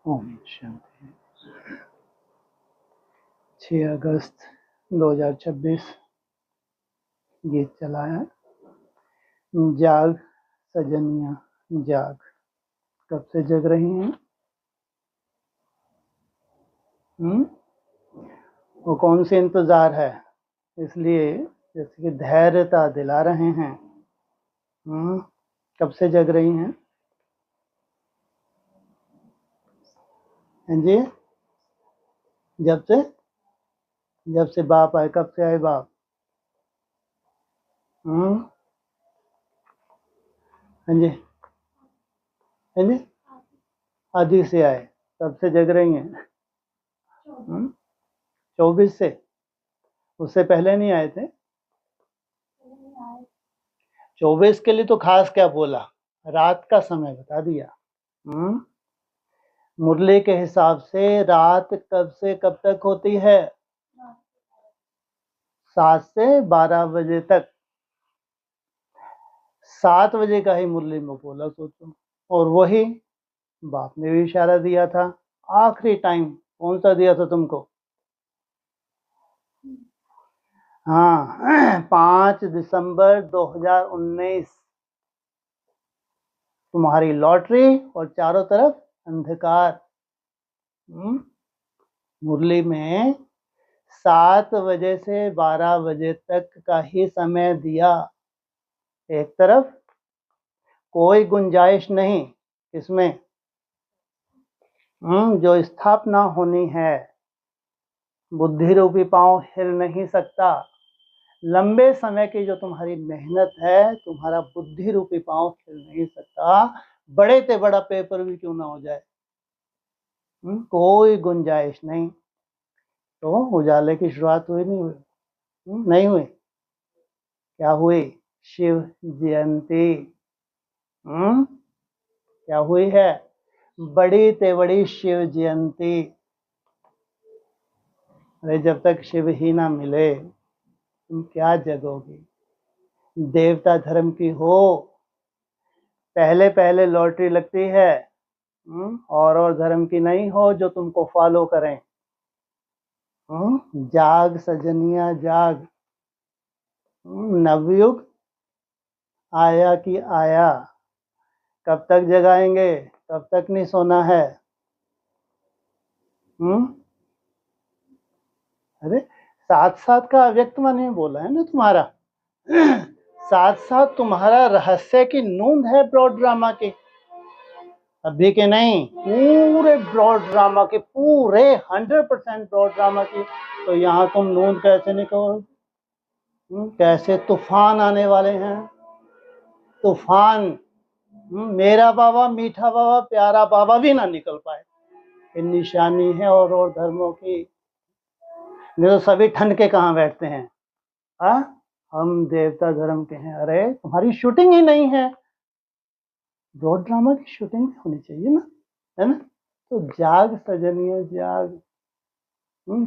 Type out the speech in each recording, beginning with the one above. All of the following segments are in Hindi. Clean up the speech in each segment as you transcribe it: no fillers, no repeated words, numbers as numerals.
ओम शांति। 6 अगस्त 2026 गीत चला है। जाग सजनिया जाग। कब से जग रही हैं? वो कौन सी इंतजार है? इसलिए जैसे कि धैर्यता दिला रहे हैं। कब से जग रही हैं? जी, जब से बाप आए। कब से आए बाप? हाँ जी, हाँ जी, आदि से आए। तब से जग रही हैं। 24 से? उससे पहले नहीं आए थे? 24 के लिए तो खास क्या बोला? रात का समय बता दिया। मुरली के हिसाब से रात कब से कब तक होती है? 7 से 12 बजे तक। 7 बजे का ही मुरली में बोला सोचो। और वही बाप ने भी इशारा दिया था। आखिरी टाइम कौन सा दिया था तुमको? हाँ, 5 दिसंबर 2019। तुम्हारी लॉटरी और चारों तरफ अंधकार। मुरली में 7 बजे से 12 बजे तक का ही समय दिया। एक तरफ कोई गुंजाइश नहीं इसमें जो स्थापना होनी है। बुद्धि रूपी पांव हिल नहीं सकता। लंबे समय की जो तुम्हारी मेहनत है, तुम्हारा बुद्धि रूपी पांव हिल नहीं सकता। बड़े से बड़ा पेपर भी क्यों ना हो जाए, कोई गुंजाइश नहीं। तो उजाले की शुरुआत हुई नहीं हुई? नहीं हुई। क्या हुई? शिव जयंती। क्या हुई है? बड़ी ते बड़ी शिव जयंती। अरे जब तक शिव ही ना मिले तुम क्या जगोगी? देवता धर्म की हो, पहले पहले लॉटरी लगती है। और धर्म की नहीं हो जो तुमको फॉलो करें। जाग सजनिया जाग। नवयुग आया कि आया। कब तक जगाएंगे? कब तक नहीं सोना है? अरे साथ साथ का अव्यक्त मैंने बोला है ना तुम्हारा। साथ साथ तुम्हारा रहस्य की नूंद है ब्रॉड ड्रामा की। अभी के नहीं, पूरे ब्रॉड ड्रामा के, पूरे 100% ब्रॉड ड्रामा की। तो यहाँ तुम नूंद कैसे निकलो? कैसे तूफान आने वाले हैं? तूफान। मेरा बाबा, मीठा बाबा, प्यारा बाबा भी ना निकल पाए। ये निशानी है और धर्मों की। नहीं तो सभी ठंड के कहाँ बैठते हैं। हम देवता धर्म के हैं। अरे तुम्हारी शूटिंग ही नहीं है। ब्रॉड ड्रामा की शूटिंग भी होनी चाहिए ना, है ना? तो जाग सजनिया जाग।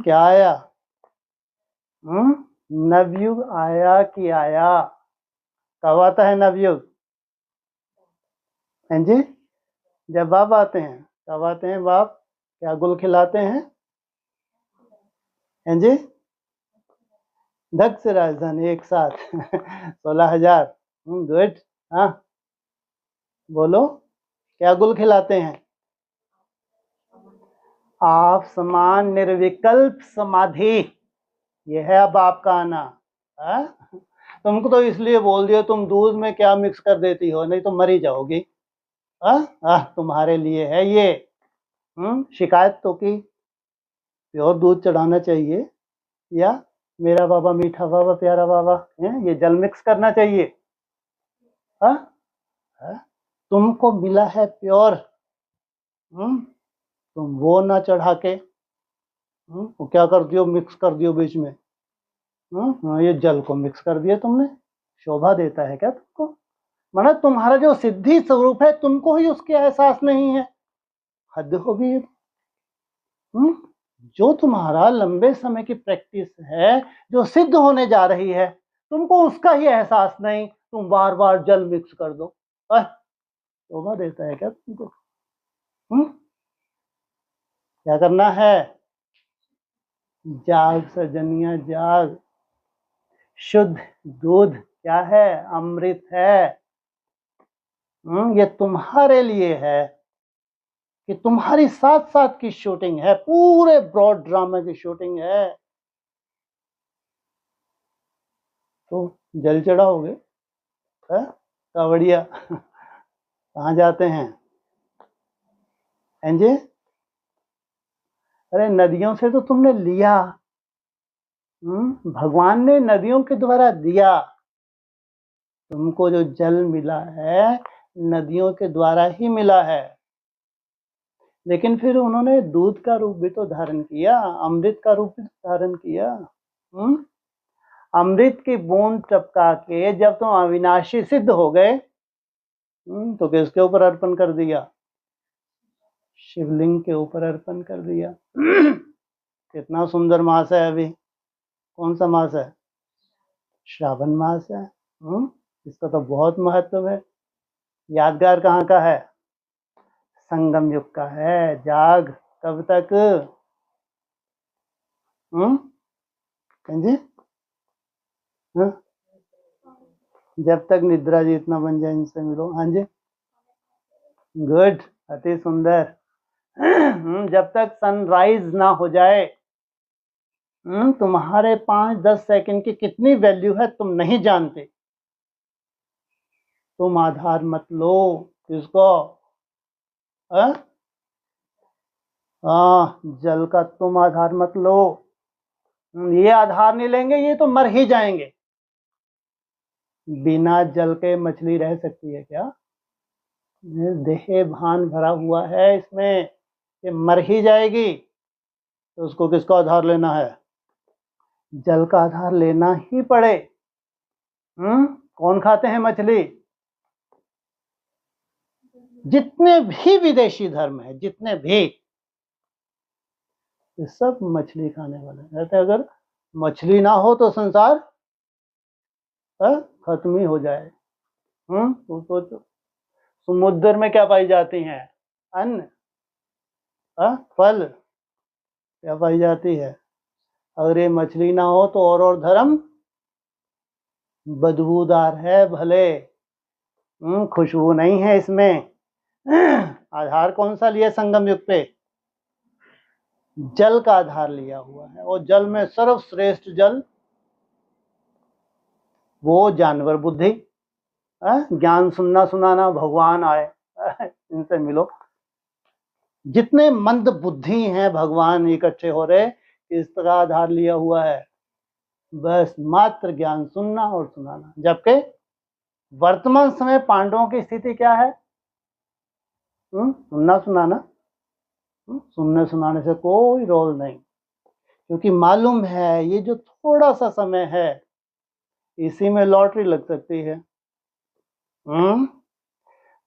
क्या आया? नवयुग आया कि आया। कब आता है नवयुग? हैं जी? जब बाप आते हैं। कब आते हैं बाप? क्या गुल खिलाते हैं? हैं जी? धक से राजधानी एक साथ 16,000। गुड। हाँ बोलो, क्या गुल खिलाते हैं? आप समान निर्विकल्प समाधि। ये है अब आपका आना। तुमको तो इसलिए बोल दिया, तुम दूध में क्या मिक्स कर देती हो, नहीं तो मरी जाओगी। तुम्हारे लिए है ये। शिकायत तो की प्योर दूध चढ़ाना चाहिए, या मेरा बाबा, मीठा बाबा, प्यारा बाबा है, ये जल मिक्स करना चाहिए। तुमको मिला है प्योर। तुम वो ना चढ़ा के वो क्या कर दियो, मिक्स कर दियो बीच में। ये जल को मिक्स कर दिया तुमने। शोभा देता है क्या तुमको? मतलब तुम्हारा जो सिद्धि स्वरूप है, तुमको ही उसके एहसास नहीं है। हद हो गई। जो तुम्हारा लंबे समय की प्रैक्टिस है, जो सिद्ध होने जा रही है, तुमको उसका ही एहसास नहीं। तुम बार बार जल मिक्स कर दो। शोभा देता है क्या तुमको? क्या करना है? जाग सजनिया जाग। शुद्ध दूध क्या है? अमृत है। ये तुम्हारे लिए है कि तुम्हारी साथ साथ की शूटिंग है, पूरे ब्रॉड ड्रामा की शूटिंग है। तो जल चढ़ाओगे कावड़िया? कहाँ जाते हैं एंजे? अरे नदियों से तो तुमने लिया, भगवान ने नदियों के द्वारा दिया। तुमको जो जल मिला है नदियों के द्वारा ही मिला है, लेकिन फिर उन्होंने दूध का रूप भी तो धारण किया, अमृत का रूप भी तो धारण किया। अमृत की बूंद टपका के जब तुम अविनाशी सिद्ध हो गए, तो किसके ऊपर अर्पण कर दिया? शिवलिंग के ऊपर अर्पण कर दिया। कितना सुंदर मास है अभी। कौन सा मास है? श्रावण मास है। इसका तो बहुत महत्व है। यादगार कहाँ का है? संगम युग का है। जाग कब तक? जी जब तक निद्रा जी इतना बन जाए इनसे मिलो। हाँ जी, गुड, अति सुंदर। जब तक सनराइज ना हो जाए, तुम्हारे 5-10 सेकंड की कितनी वैल्यू है तुम नहीं जानते। तुम आधार मत लो। किसको? जल का तुम आधार मत लो। ये आधार नहीं लेंगे, ये तो मर ही जाएंगे। बिना जल के मछली रह सकती है क्या? देह भान भरा हुआ है इसमें, ये मर ही जाएगी। तो उसको किसका आधार लेना है? जल का आधार लेना ही पड़े। कौन खाते हैं मछली? जितने भी विदेशी धर्म है, जितने भी, ये सब मछली खाने वाले कहते हैं। अगर मछली ना हो तो संसार खत्म ही हो जाए। तो सोचो, समुद्र में क्या पाई जाती हैं? अन्न, फल क्या पाई जाती है? अगर ये मछली ना हो तो और धर्म बदबूदार है भले, खुशबू नहीं है इसमें। आधार कौन सा लिया संगम युग पे? जल का आधार लिया हुआ है, और जल में सर्वश्रेष्ठ जल वो जानवर बुद्धि। ज्ञान सुनना सुनाना भगवान आए, इनसे मिलो। जितने मंद बुद्धि हैं भगवान इकट्ठे हो रहे, इसका आधार लिया हुआ है बस मात्र ज्ञान सुनना और सुनाना। जबकि वर्तमान समय पांडवों की स्थिति क्या है? सुनना सुनाना, सुनने सुनाने से कोई रोल नहीं, क्योंकि मालूम है ये जो थोड़ा सा समय है इसी में लॉटरी लग सकती है।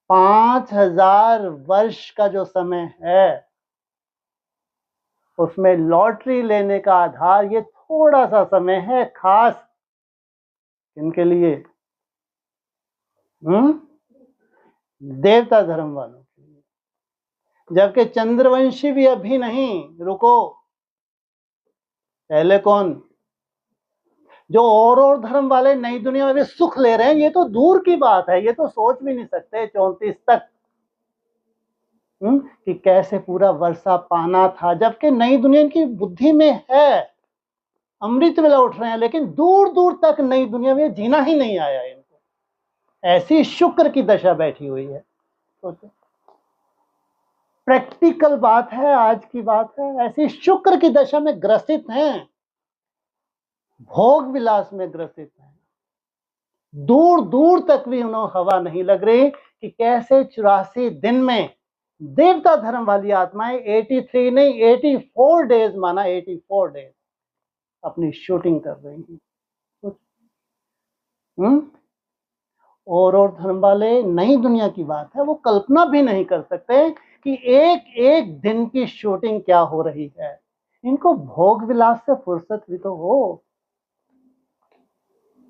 5000 वर्ष का जो समय है उसमें लॉटरी लेने का आधार ये थोड़ा सा समय है, खास किनके लिए? देवता धर्म वालों के लिए। जबकि चंद्रवंशी भी अभी नहीं, रुको। पहले कौन? जो और धर्म वाले नई दुनिया में भी सुख ले रहे हैं, ये तो दूर की बात है, ये तो सोच भी नहीं सकते 34 तक कि कैसे पूरा वर्षा पाना था। जबकि नई दुनिया की बुद्धि में है, अमृत वेला उठ रहे हैं, लेकिन दूर दूर तक नई दुनिया में जीना ही नहीं आया इनको। ऐसी शुक्र की दशा बैठी हुई है। सोचो, प्रैक्टिकल बात है, आज की बात है। ऐसी शुक्र की दशा में ग्रसित हैं, भोग विलास में ग्रसित हैं। दूर दूर तक भी उन्हें हवा नहीं लग रही कि कैसे 84 दिन में देवता धर्म वाली आत्माएं 83 नहीं 84 डेज माना, 84 डेज अपनी शूटिंग कर रही हैं। और धर्म वाले नई दुनिया की बात है, वो कल्पना भी नहीं कर सकते कि एक एक दिन की शूटिंग क्या हो रही है। इनको भोग विलास से फुर्सत भी तो हो,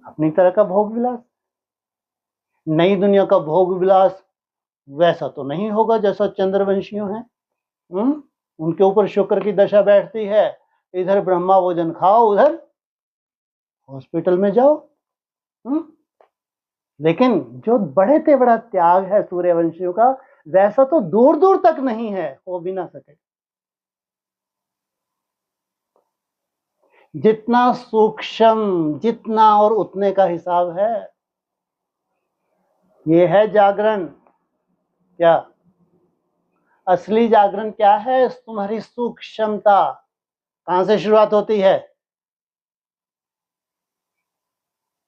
अपनी तरह का भोग विलास। नई दुनिया का भोग विलास वैसा तो नहीं होगा जैसा चंद्रवंशियों है। उनके ऊपर शुक्र की दशा बैठती है, इधर ब्रह्मा भोजन खाओ, उधर हॉस्पिटल में जाओ। लेकिन जो बड़े से बड़ा त्याग है सूर्यवंशियों का, वैसा तो दूर दूर तक नहीं है, हो भी ना सके। जितना सूक्ष्म, जितना और उतने का हिसाब है। ये है जागरण। क्या असली जागरण क्या है? तुम्हारी सूक्ष्मता। कहां से शुरुआत होती है?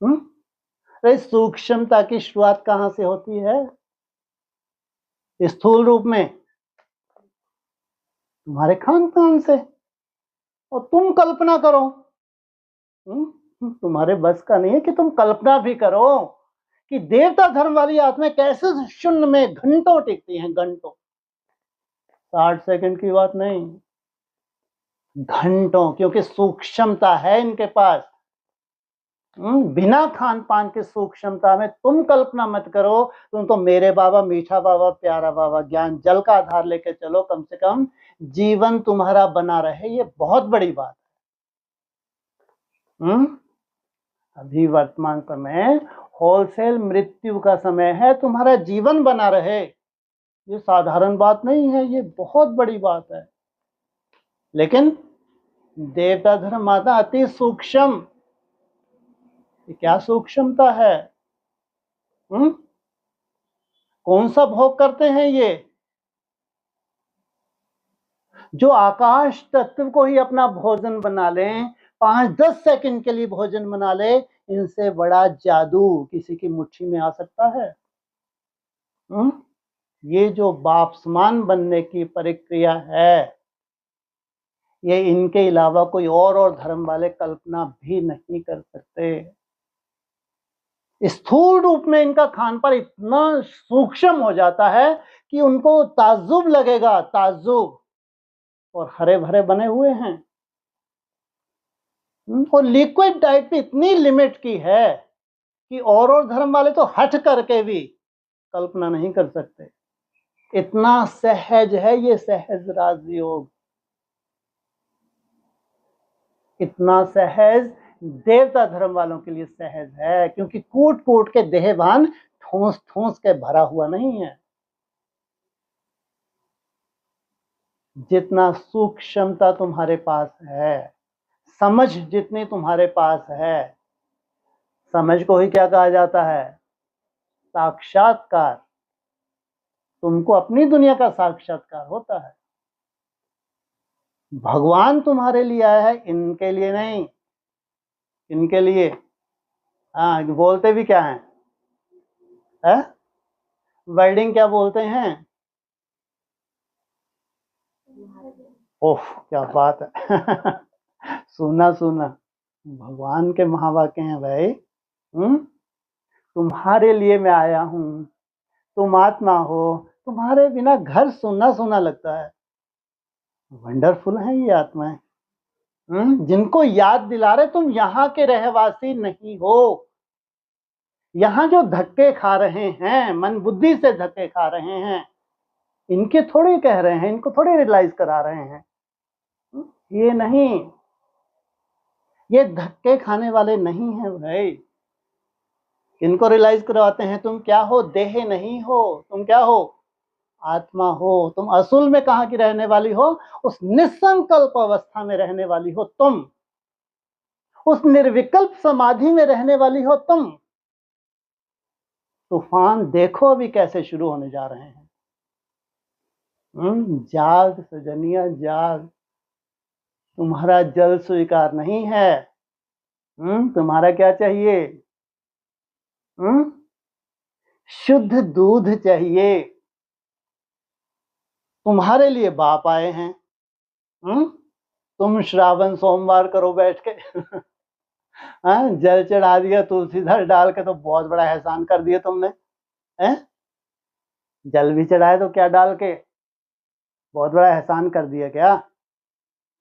अरे सूक्ष्मता की शुरुआत कहां से होती है? स्थूल रूप में तुम्हारे खान पान से। और तुम कल्पना करो, तुम्हारे बस का नहीं है कि तुम कल्पना भी करो कि देवता धर्म वाली आत्माएं कैसे शून्य में घंटों टिकती हैं, घंटों। 60 सेकंड की बात नहीं, घंटों, क्योंकि सूक्ष्मता है इनके पास। बिना खान पान की सूक्ष्मता में तुम कल्पना मत करो। तुम तो मेरे बाबा, मीठा बाबा, प्यारा बाबा, ज्ञान जल का आधार लेके चलो, कम से कम जीवन तुम्हारा बना रहे, ये बहुत बड़ी बात है। अभी वर्तमान समय होलसेल मृत्यु का समय है, तुम्हारा जीवन बना रहे, ये साधारण बात नहीं है, ये बहुत बड़ी बात है। लेकिन देवता धर्म माता अति सूक्ष्म। क्या सूक्ष्मता है? कौन सा भोग करते हैं ये? जो आकाश तत्व को ही अपना भोजन बना लें, 5-10 सेकंड के लिए भोजन बना ले, इनसे बड़ा जादू किसी की मुट्ठी में आ सकता है? ये जो बाप समान बनने की प्रक्रिया है, ये इनके अलावा कोई और धर्म वाले कल्पना भी नहीं कर सकते। स्थूल रूप में इनका खान पान इतना सूक्ष्म हो जाता है कि उनको ताज्जुब लगेगा, ताज्जुब। और हरे भरे बने हुए हैं। और लिक्विड डाइट भी इतनी लिमिट की है कि और धर्म वाले तो हट करके भी कल्पना नहीं कर सकते। इतना सहज है ये सहज राजयोग, इतना सहज देवता धर्म वालों के लिए सहज है, क्योंकि कूट कूट के देहभान ठोस ठोस के भरा हुआ नहीं है। जितना सूक्ष्मता तुम्हारे पास है, समझ जितनी तुम्हारे पास है, समझ को ही क्या कहा जाता है? साक्षात्कार। तुमको अपनी दुनिया का साक्षात्कार होता है। भगवान तुम्हारे लिए आया है, इनके लिए नहीं। इनके लिए हाँ, बोलते भी क्या है? वर्डिंग क्या बोलते हैं? ओह क्या बात है। सुना सुना, भगवान के महावाक्य हैं भाई। तुम्हारे लिए मैं आया हूं, तुम आत्मा हो, तुम्हारे बिना घर सुना सुना लगता है। वंडरफुल है ये आत्माएं, जिनको याद दिला रहे तुम यहाँ के रहवासी नहीं हो। यहाँ जो धक्के खा रहे हैं, मन बुद्धि से धक्के खा रहे हैं, इनके थोड़े कह रहे हैं, इनको थोड़े रियलाइज करा रहे हैं। ये नहीं, ये धक्के खाने वाले नहीं हैं भाई। इनको रियलाइज करवाते हैं तुम क्या हो? देह नहीं हो, तुम क्या हो? आत्मा हो। तुम असूल में कहाँ की रहने वाली हो? उस निसंकल्प अवस्था में रहने वाली हो तुम, उस निर्विकल्प समाधि में रहने वाली हो तुम। तूफान देखो अभी कैसे शुरू होने जा रहे हैं। जाग सजनिया जाग, तुम्हारा जल स्वीकार नहीं है। तुम्हारा क्या चाहिए? शुद्ध दूध चाहिए। तुम्हारे लिए बाप आए हैं। तुम श्रावण सोमवार करो बैठ के। जल चढ़ा दिया तुलसीधर डाल के, तो बहुत बड़ा एहसान कर दिया तुमने। जल भी चढ़ाए तो क्या डाल के, बहुत बड़ा एहसान कर दिया क्या?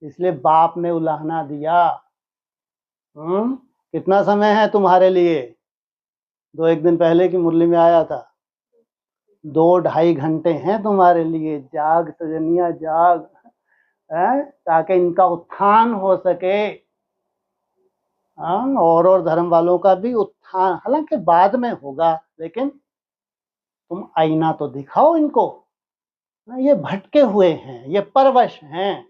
इसलिए बाप ने उलाहना दिया। कितना समय है तुम्हारे लिए? 2-1 दिन पहले की मुरली में आया था, 2-2.5 घंटे हैं तुम्हारे लिए। जाग सजनिया जाग, ताकि इनका उत्थान हो सके। और धर्म वालों का भी उत्थान हालांकि बाद में होगा, लेकिन तुम आईना तो दिखाओ इनको। ये भटके हुए हैं, ये परवश हैं,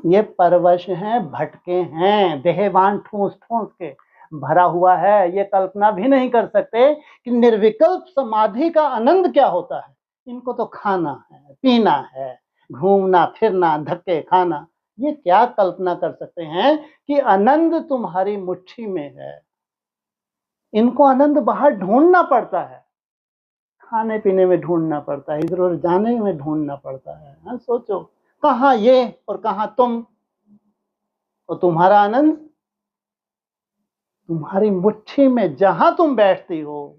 ये परवश हैं, भटके हैं, देहवान ठूस ठूस के भरा हुआ है। ये कल्पना भी नहीं कर सकते कि निर्विकल्प समाधि का आनंद क्या होता है। इनको तो खाना है, पीना है, घूमना फिरना, धक्के खाना। ये क्या कल्पना कर सकते हैं कि आनंद तुम्हारी मुट्ठी में है। इनको आनंद बाहर ढूंढना पड़ता है, खाने पीने में ढूंढना पड़ता है, इधर उधर जाने में ढूंढना पड़ता है। सोचो, कहाँ ये और कहाँ तुम। और तुम्हारा आनंद तुम्हारी मुट्ठी में, जहां तुम बैठती हो,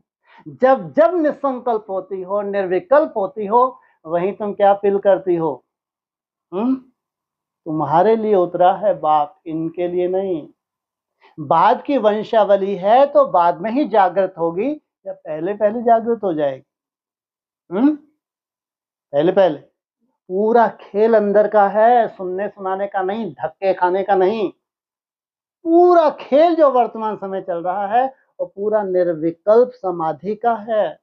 जब जब निसंकल्प होती हो, निर्विकल्प होती हो, वहीं तुम क्या फील करती हो? तुम्हारे लिए उतरा है बाप, इनके लिए नहीं। बाद की वंशावली है तो बाद में ही जागृत होगी या पहले पहले जागृत हो जाएगी? पहले पहले। पूरा खेल अंदर का है, सुनने सुनाने का नहीं, धक्के खाने का नहीं। पूरा खेल जो वर्तमान समय चल रहा है वो पूरा निर्विकल्प समाधि का है।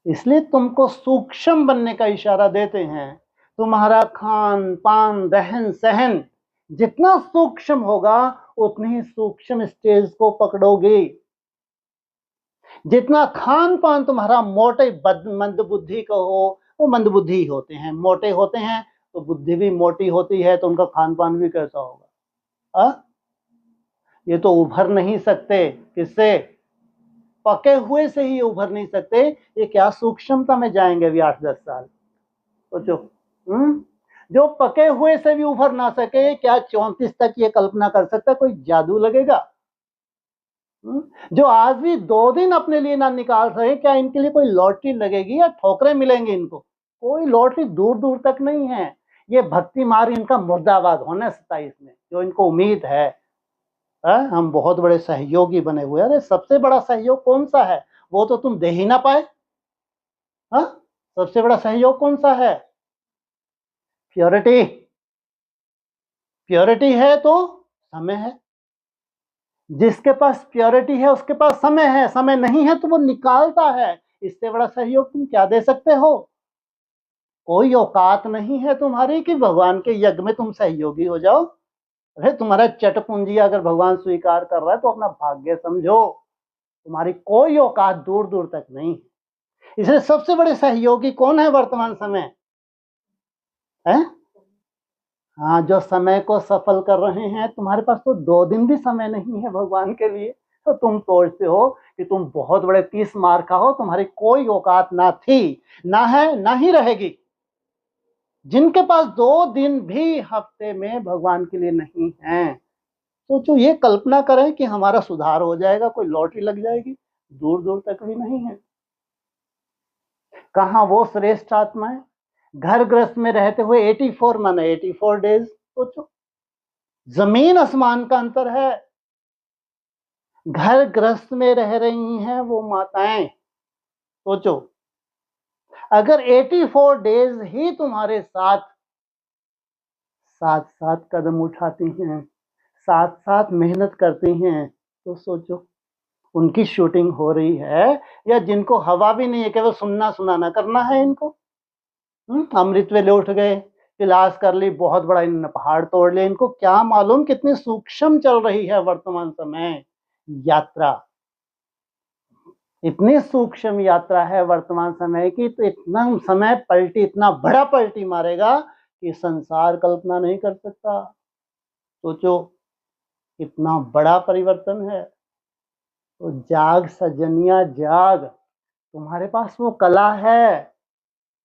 इसलिए तुमको सूक्ष्म बनने का इशारा देते हैं। तुम्हारा खान पान रहन सहन जितना सूक्ष्म होगा, उतनी ही सूक्ष्म स्टेज को पकड़ोगे। जितना खान पान तुम्हारा मोटे मंद बुद्धि का हो, वो मंद बुद्धि होते हैं, मोटे होते हैं, तो बुद्धि भी मोटी होती है, तो उनका खान पान भी कैसा होगा? ये तो उभर नहीं सकते। किससे? पके हुए से ही उभर नहीं सकते। ये क्या सूक्ष्मता में जाएंगे अभी 8-10 साल। सोचो, जो पके हुए से भी उभर ना सके, क्या 34 तक ये कल्पना कर सकता कोई जादू लगेगा? जो आज भी 2 दिन अपने लिए ना निकाल रहे, क्या इनके लिए कोई लॉटरी लगेगी या ठोकरें मिलेंगी इनको? कोई लॉटरी दूर दूर तक नहीं है। ये भक्ति मार्ग इनका मुर्दाबाद होना 27 में, जो इनको उम्मीद है। हम बहुत बड़े सहयोगी बने हुए। अरे सबसे बड़ा सहयोग कौन सा है? वो तो तुम दे ही ना पाए। सबसे बड़ा सहयोग कौन सा है? प्योरिटी। प्योरिटी है तो समय है। जिसके पास प्योरिटी है उसके पास समय है, समय नहीं है तो वो निकालता है। इससे बड़ा सहयोग तुम क्या दे सकते हो? कोई औकात नहीं है तुम्हारी कि भगवान के यज्ञ में तुम सहयोगी हो जाओ। अरे तुम्हारा चटपुंजी अगर भगवान स्वीकार कर रहा है तो अपना भाग्य समझो। तुम्हारी कोई औकात दूर दूर तक नहीं है। इसलिए सबसे बड़े सहयोगी कौन है वर्तमान समय? है हाँ, जो समय को सफल कर रहे हैं। तुम्हारे पास तो 2 दिन भी समय नहीं है भगवान के लिए। तो तुम सोचते हो कि तुम बहुत बड़े 30 मार का हो, तुम्हारी कोई औकात ना थी, ना है, ना ही रहेगी। जिनके पास 2 दिन भी हफ्ते में भगवान के लिए नहीं है, सोचो, ये कल्पना करें कि हमारा सुधार हो जाएगा, कोई लॉटरी लग जाएगी, दूर दूर तक भी नहीं है। कहाँ वो श्रेष्ठ आत्माएं घर गृहस्थ में रहते हुए 84 माने 84 डेज। सोचो, जमीन आसमान का अंतर है। घर गृहस्थ में रह रही हैं वो माताएं। सोचो, अगर 84 डेज ही तुम्हारे साथ साथ साथ कदम उठाती हैं, साथ साथ मेहनत करती हैं, तो सोचो उनकी शूटिंग हो रही है या जिनको हवा भी नहीं है, केवल सुनना सुनाना करना है इनको। अमृत वेले उठ गए, क्लास कर ली, बहुत बड़ा इन्होंने पहाड़ तोड़ लिया। इनको क्या मालूम कितनी सूक्ष्म चल रही है वर्तमान समय यात्रा। इतनी सूक्ष्म यात्रा है वर्तमान समय की, तो इतना समय पलटी, इतना बड़ा पलटी मारेगा कि संसार कल्पना नहीं कर सकता। सोचो, इतना बड़ा परिवर्तन है। तो जाग सजनिया जाग, तुम्हारे पास वो कला है।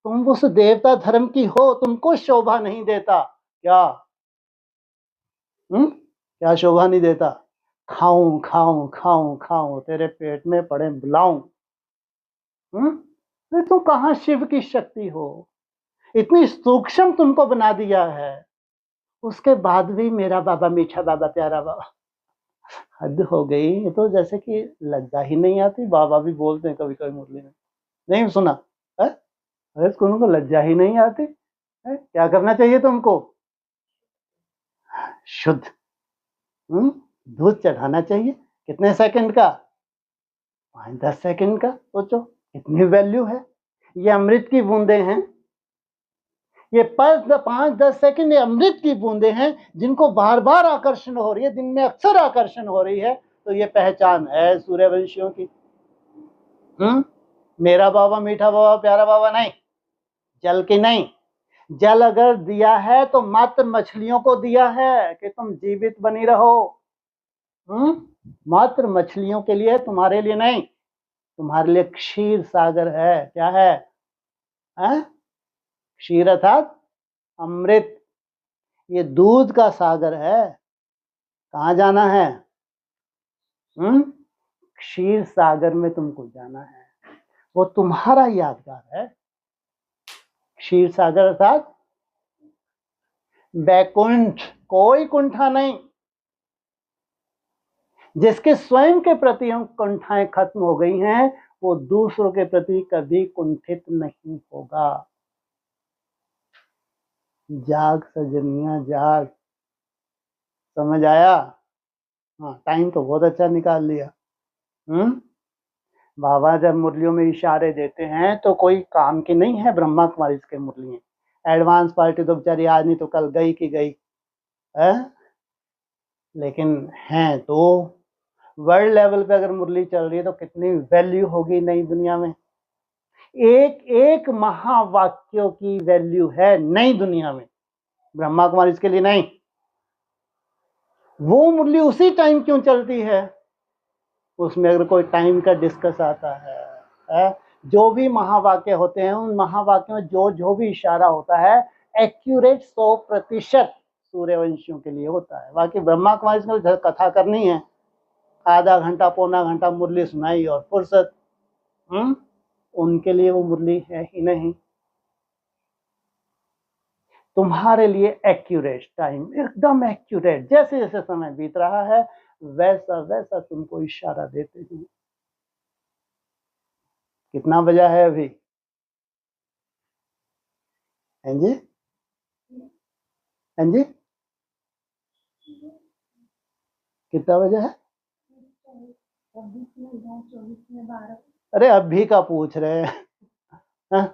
तुम उस देवता धर्म की हो, तुमको शोभा नहीं देता क्या? क्या शोभा नहीं देता? खाऊं खाऊं खाऊं खाऊं, तेरे पेट में पड़े बुलाऊं। तो कहाँ शिव की शक्ति हो? इतनी सूक्ष्म तुमको बना दिया है, उसके बाद भी मेरा बाबा मीठा बाबा प्यारा बाबा। हद हो गई। ये तो जैसे कि लज्जा ही नहीं आती। बाबा भी बोलते हैं कभी कभी मुरली में, नहीं सुना है? अरे स्कूलों को लज्जा ही नहीं आती है? क्या करना चाहिए तुमको? शुद्ध दूध चढ़ाना चाहिए। कितने सेकंड का? 5-10 सेकंड का। सोचो कितनी वैल्यू है। ये अमृत की बूंदे हैं। ये 5-10 सेकंड ये अमृत की बूंदे हैं जिनको बार बार आकर्षण हो रही है, दिन में अक्सर आकर्षण हो रही है। तो ये पहचान है सूर्यवंशियों की। मेरा बाबा मीठा बाबा प्यारा बाबा नहीं, जल की नहीं। जल अगर दिया है तो मात्र मछलियों को दिया है कि तुम जीवित बनी रहो। मात्र मछलियों के लिए, तुम्हारे लिए नहीं। तुम्हारे लिए क्षीर सागर है। क्या है? क्षीर अर्थात अमृत। ये दूध का सागर है। कहाँ जाना है? क्षीर सागर में तुमको जाना है। वो तुम्हारा यादगार है। क्षीर सागर अर्थात बैकुंठ। कोई कुंठा नहीं। जिसके स्वयं के प्रति हम कुंठाएं खत्म हो गई हैं, वो दूसरों के प्रति कभी कुंठित नहीं होगा। जाग सजनिया जाग। समझ आया? हाँ, टाइम तो बहुत अच्छा निकाल लिया। बाबा जब मुरलियों में इशारे देते हैं तो कोई काम की नहीं है। ब्रह्मा कुमारी के मुरलियां एडवांस पार्टी तो बेचारी आज नहीं तो कल गई की गई है, लेकिन हैं तो वर्ल्ड लेवल पे अगर मुरली चल रही है तो कितनी वैल्यू होगी नई दुनिया में। एक एक महावाक्यों की वैल्यू है नई दुनिया में। ब्रह्मा कुमारी इसके लिए नहीं। वो मुरली उसी टाइम क्यों चलती है? उसमें अगर कोई टाइम का डिस्कस आता है, जो भी महावाक्य होते हैं उन महावाक्यों में जो जो भी इशारा होता है एक्यूरेट 100% सूर्यवंशियों के लिए होता है। बाकी ब्रह्मा कुमारी इसमें कथा करनी है, आधा घंटा पौना घंटा मुरली सुनाई और फुर्सत। उनके लिए वो मुरली है ही नहीं। तुम्हारे लिए एक्यूरेट टाइम, एकदम एक्यूरेट। जैसे जैसे समय बीत रहा है वैसा वैसा तुमको इशारा देते हैं। कितना बजा है अभी? हैं जी? हैं जी? कितना बजा है? अरे अभी का पूछ रहे हैं।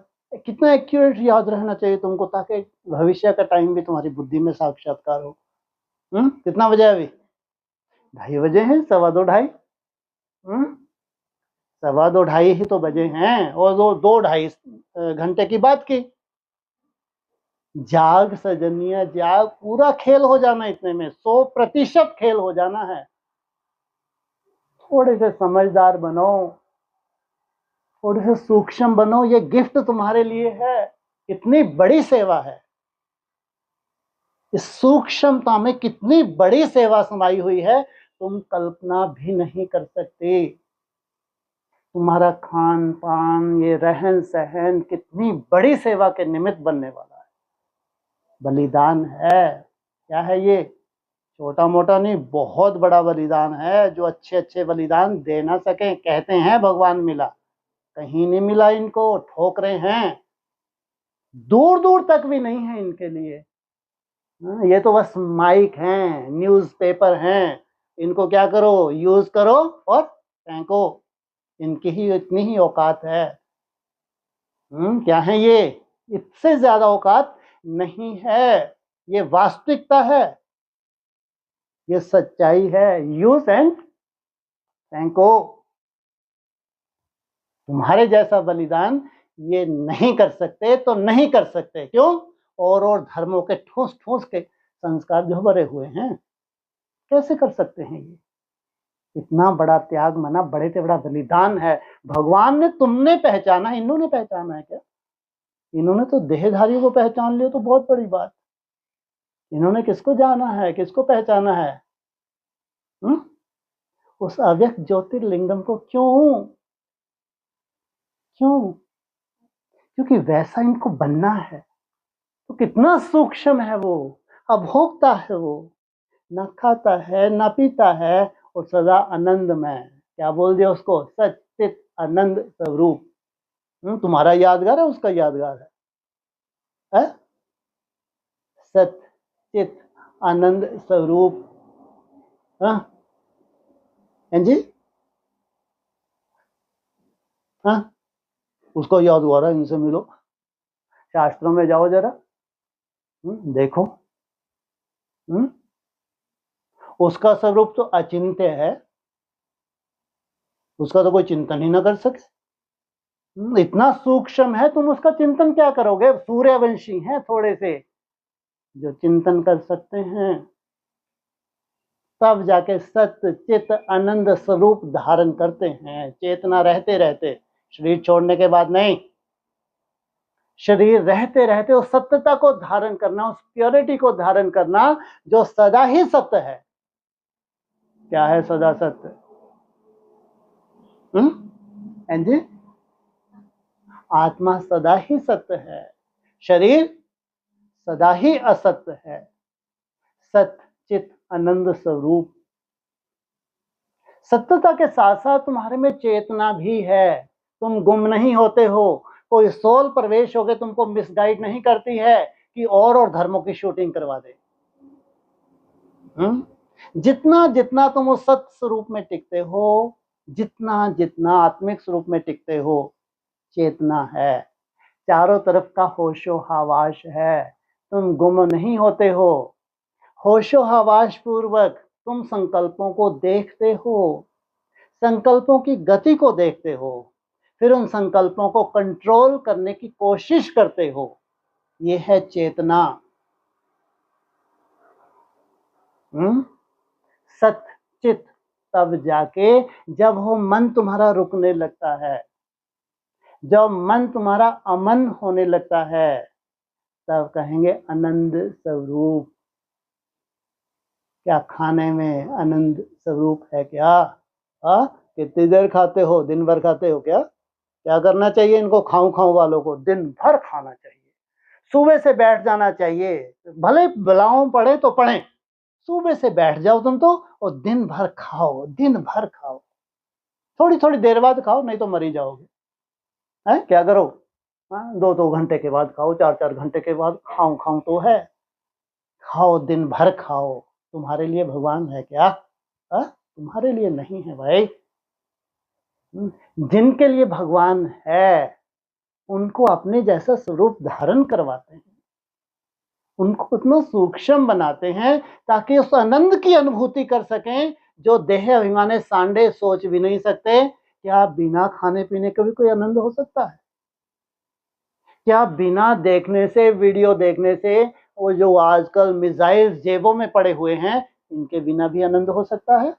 कितना एक्यूरेट याद रहना चाहिए तुमको ताकि भविष्य का टाइम भी तुम्हारी बुद्धि में साक्षात्कार हो। कितना बजे अभी? 2:30 बजे हैं। 2:15 2:15 ही तो बजे हैं और 2-2.5 घंटे की बात की। जाग सजनिया जाग। पूरा खेल हो जाना इतने में, 100% खेल हो जाना है। थोड़े से समझदार बनो, थोड़े से सूक्ष्म बनो। ये गिफ्ट तुम्हारे लिए है। कितनी बड़ी सेवा है। इस सूक्ष्मता में कितनी बड़ी सेवा समाई हुई है, तुम कल्पना भी नहीं कर सकते। तुम्हारा खान पान, ये रहन सहन कितनी बड़ी सेवा के निमित्त बनने वाला है। बलिदान है। क्या है ये? छोटा मोटा नहीं, बहुत बड़ा बलिदान है। जो अच्छे अच्छे बलिदान दे ना सके, कहते हैं भगवान मिला, कहीं नहीं मिला इनको। ठोक रहे हैं, दूर दूर तक भी नहीं है इनके लिए। ये तो बस माइक हैं, न्यूज़पेपर हैं। इनको क्या करो, यूज करो और फेंको। इनकी ही इतनी ही औकात है। क्या है ये? इससे ज्यादा औकात नहीं है। ये वास्तविकता है, ये सच्चाई है। यूज एंड फेंको। तुम्हारे जैसा बलिदान ये नहीं कर सकते तो नहीं कर सकते। क्यों? और धर्मों के ठूस ठूस के संस्कार जो भरे हुए हैं, कैसे कर सकते हैं ये? इतना बड़ा त्याग मना, बड़े से बड़ा बलिदान है। भगवान ने, तुमने पहचाना, इन्होंने पहचाना है क्या? इन्होंने तो देहधारियों को पहचान लिया तो बहुत बड़ी बात। इन्होंने किसको जाना है, किसको पहचाना है? उस अव्यक्त ज्योतिर्लिंगम को। क्यों? क्यों? क्योंकि वैसा इनको बनना है। तो कितना सूक्ष्म है वो, अभोक्ता है वो, न खाता है न पीता है और सदा आनंद में। क्या बोल दिया उसको? सच्चित आनंद स्वरूप। तुम्हारा यादगार है उसका यादगार है? सत चित आनंद स्वरूप। हाँ जी, हाँ उसको यादगार है, इनसे मिलो, शास्त्रों में जाओ जरा, देखो। उसका स्वरूप तो अचिंत्य है, उसका तो कोई चिंतन ही ना कर सके। इतना सूक्ष्म है, तुम उसका चिंतन क्या करोगे? सूर्यवंशी हैं थोड़े से जो चिंतन कर सकते हैं, तब जाके सत्य चित आनंद स्वरूप धारण करते हैं, चेतना रहते रहते, शरीर छोड़ने के बाद नहीं। शरीर रहते रहते उस सत्यता को धारण करना, उस प्योरिटी को धारण करना जो सदा ही सत्य है। क्या है सदा सत्य? जी, आत्मा सदा ही सत्य है, शरीर सदा ही असत्य है। सत्य चित आनंद स्वरूप। सत्यता के साथ साथ तुम्हारे में चेतना भी है, तुम गुम नहीं होते हो, कोई सोल प्रवेश होकर तुमको मिसगाइड नहीं करती है कि और धर्मों की शूटिंग करवा दे। जितना जितना तुम उस सत्य स्वरूप में टिकते हो, जितना जितना आत्मिक स्वरूप में टिकते हो, चेतना है, चारों तरफ का होशो हवास है, तुम गुम नहीं होते हो। होशो हवास पूर्वक तुम संकल्पों को देखते हो, संकल्पों की गति को देखते हो, फिर उन संकल्पों को कंट्रोल करने की कोशिश करते हो। ये है चेतना। सत्य चित। तब जाके जब वो मन तुम्हारा रुकने लगता है, जब मन तुम्हारा अमन होने लगता है, तब कहेंगे आनंद स्वरूप। क्या खाने में आनंद स्वरूप है क्या? कितनी देर खाते हो? दिन भर खाते हो क्या? क्या करना चाहिए इनको खाऊं खाऊं वालों को? दिन भर खाना चाहिए, सुबह से बैठ जाना चाहिए, भले बलाओं पड़े तो पड़े, सुबह से बैठ जाओ तुम तो, और दिन भर खाओ, दिन भर खाओ, थोड़ी थोड़ी देर बाद खाओ, नहीं तो मरी जाओगे। है क्या करो? 2-2 घंटे के बाद खाओ, 4-4 घंटे के बाद खाऊं खाऊं तो है, खाओ दिन भर खाओ। तुम्हारे लिए भगवान है क्या? तुम्हारे लिए नहीं है भाई। जिनके लिए भगवान है उनको अपने जैसा स्वरूप धारण करवाते हैं, उनको उतना सूक्ष्म बनाते हैं ताकि उस आनंद की अनुभूति कर सकें जो देह अभिमाने सांडे सोच भी नहीं सकते। क्या बिना खाने पीने के भी कोई आनंद हो सकता है? क्या बिना देखने से, वीडियो देखने से, वो जो आजकल मिसाइल जेबों में पड़े हुए हैं, इनके बिना भी आनंद हो सकता है?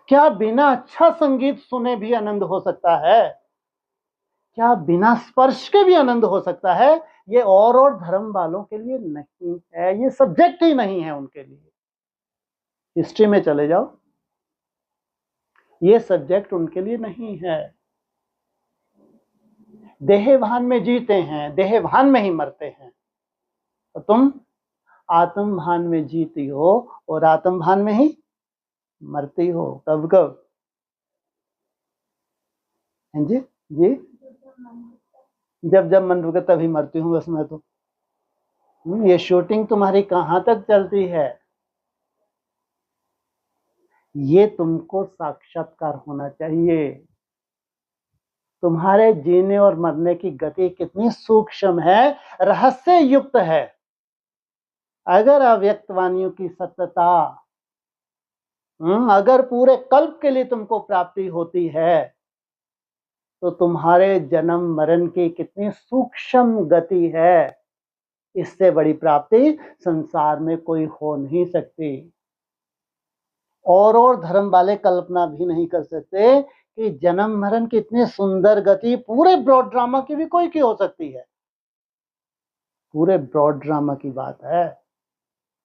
क्या बिना अच्छा संगीत सुने भी आनंद हो सकता है? क्या बिना स्पर्श के भी आनंद हो सकता है? ये और धर्म वालों के लिए नहीं है, ये सब्जेक्ट ही नहीं है उनके लिए। हिस्ट्री में चले जाओ, ये सब्जेक्ट उनके लिए नहीं है। देहभान में जीते हैं, देहभान में ही मरते हैं। तो तुम आत्म भान में जीती हो और आत्म भान में ही मरती हो। कब कब? जी जी, जब जब मन रुके तभी मरती हूँ बस मैं तो। ये शूटिंग तुम्हारी कहाँ तक चलती है? ये तुमको साक्षात्कार होना चाहिए। तुम्हारे जीने और मरने की गति कितनी सूक्ष्म है, रहस्य युक्त है। अगर अव्यक्त वाणियों की सत्यता, अगर पूरे कल्प के लिए तुमको प्राप्ति होती है, तो तुम्हारे जन्म मरण की कितनी सूक्ष्म गति है, इससे बड़ी प्राप्ति संसार में कोई हो नहीं सकती। और धर्म वाले कल्पना भी नहीं कर सकते कि जन्म मरण की इतनी सुंदर गति पूरे ब्रॉड ड्रामा की भी कोई की हो सकती है। पूरे ब्रॉड ड्रामा की बात है।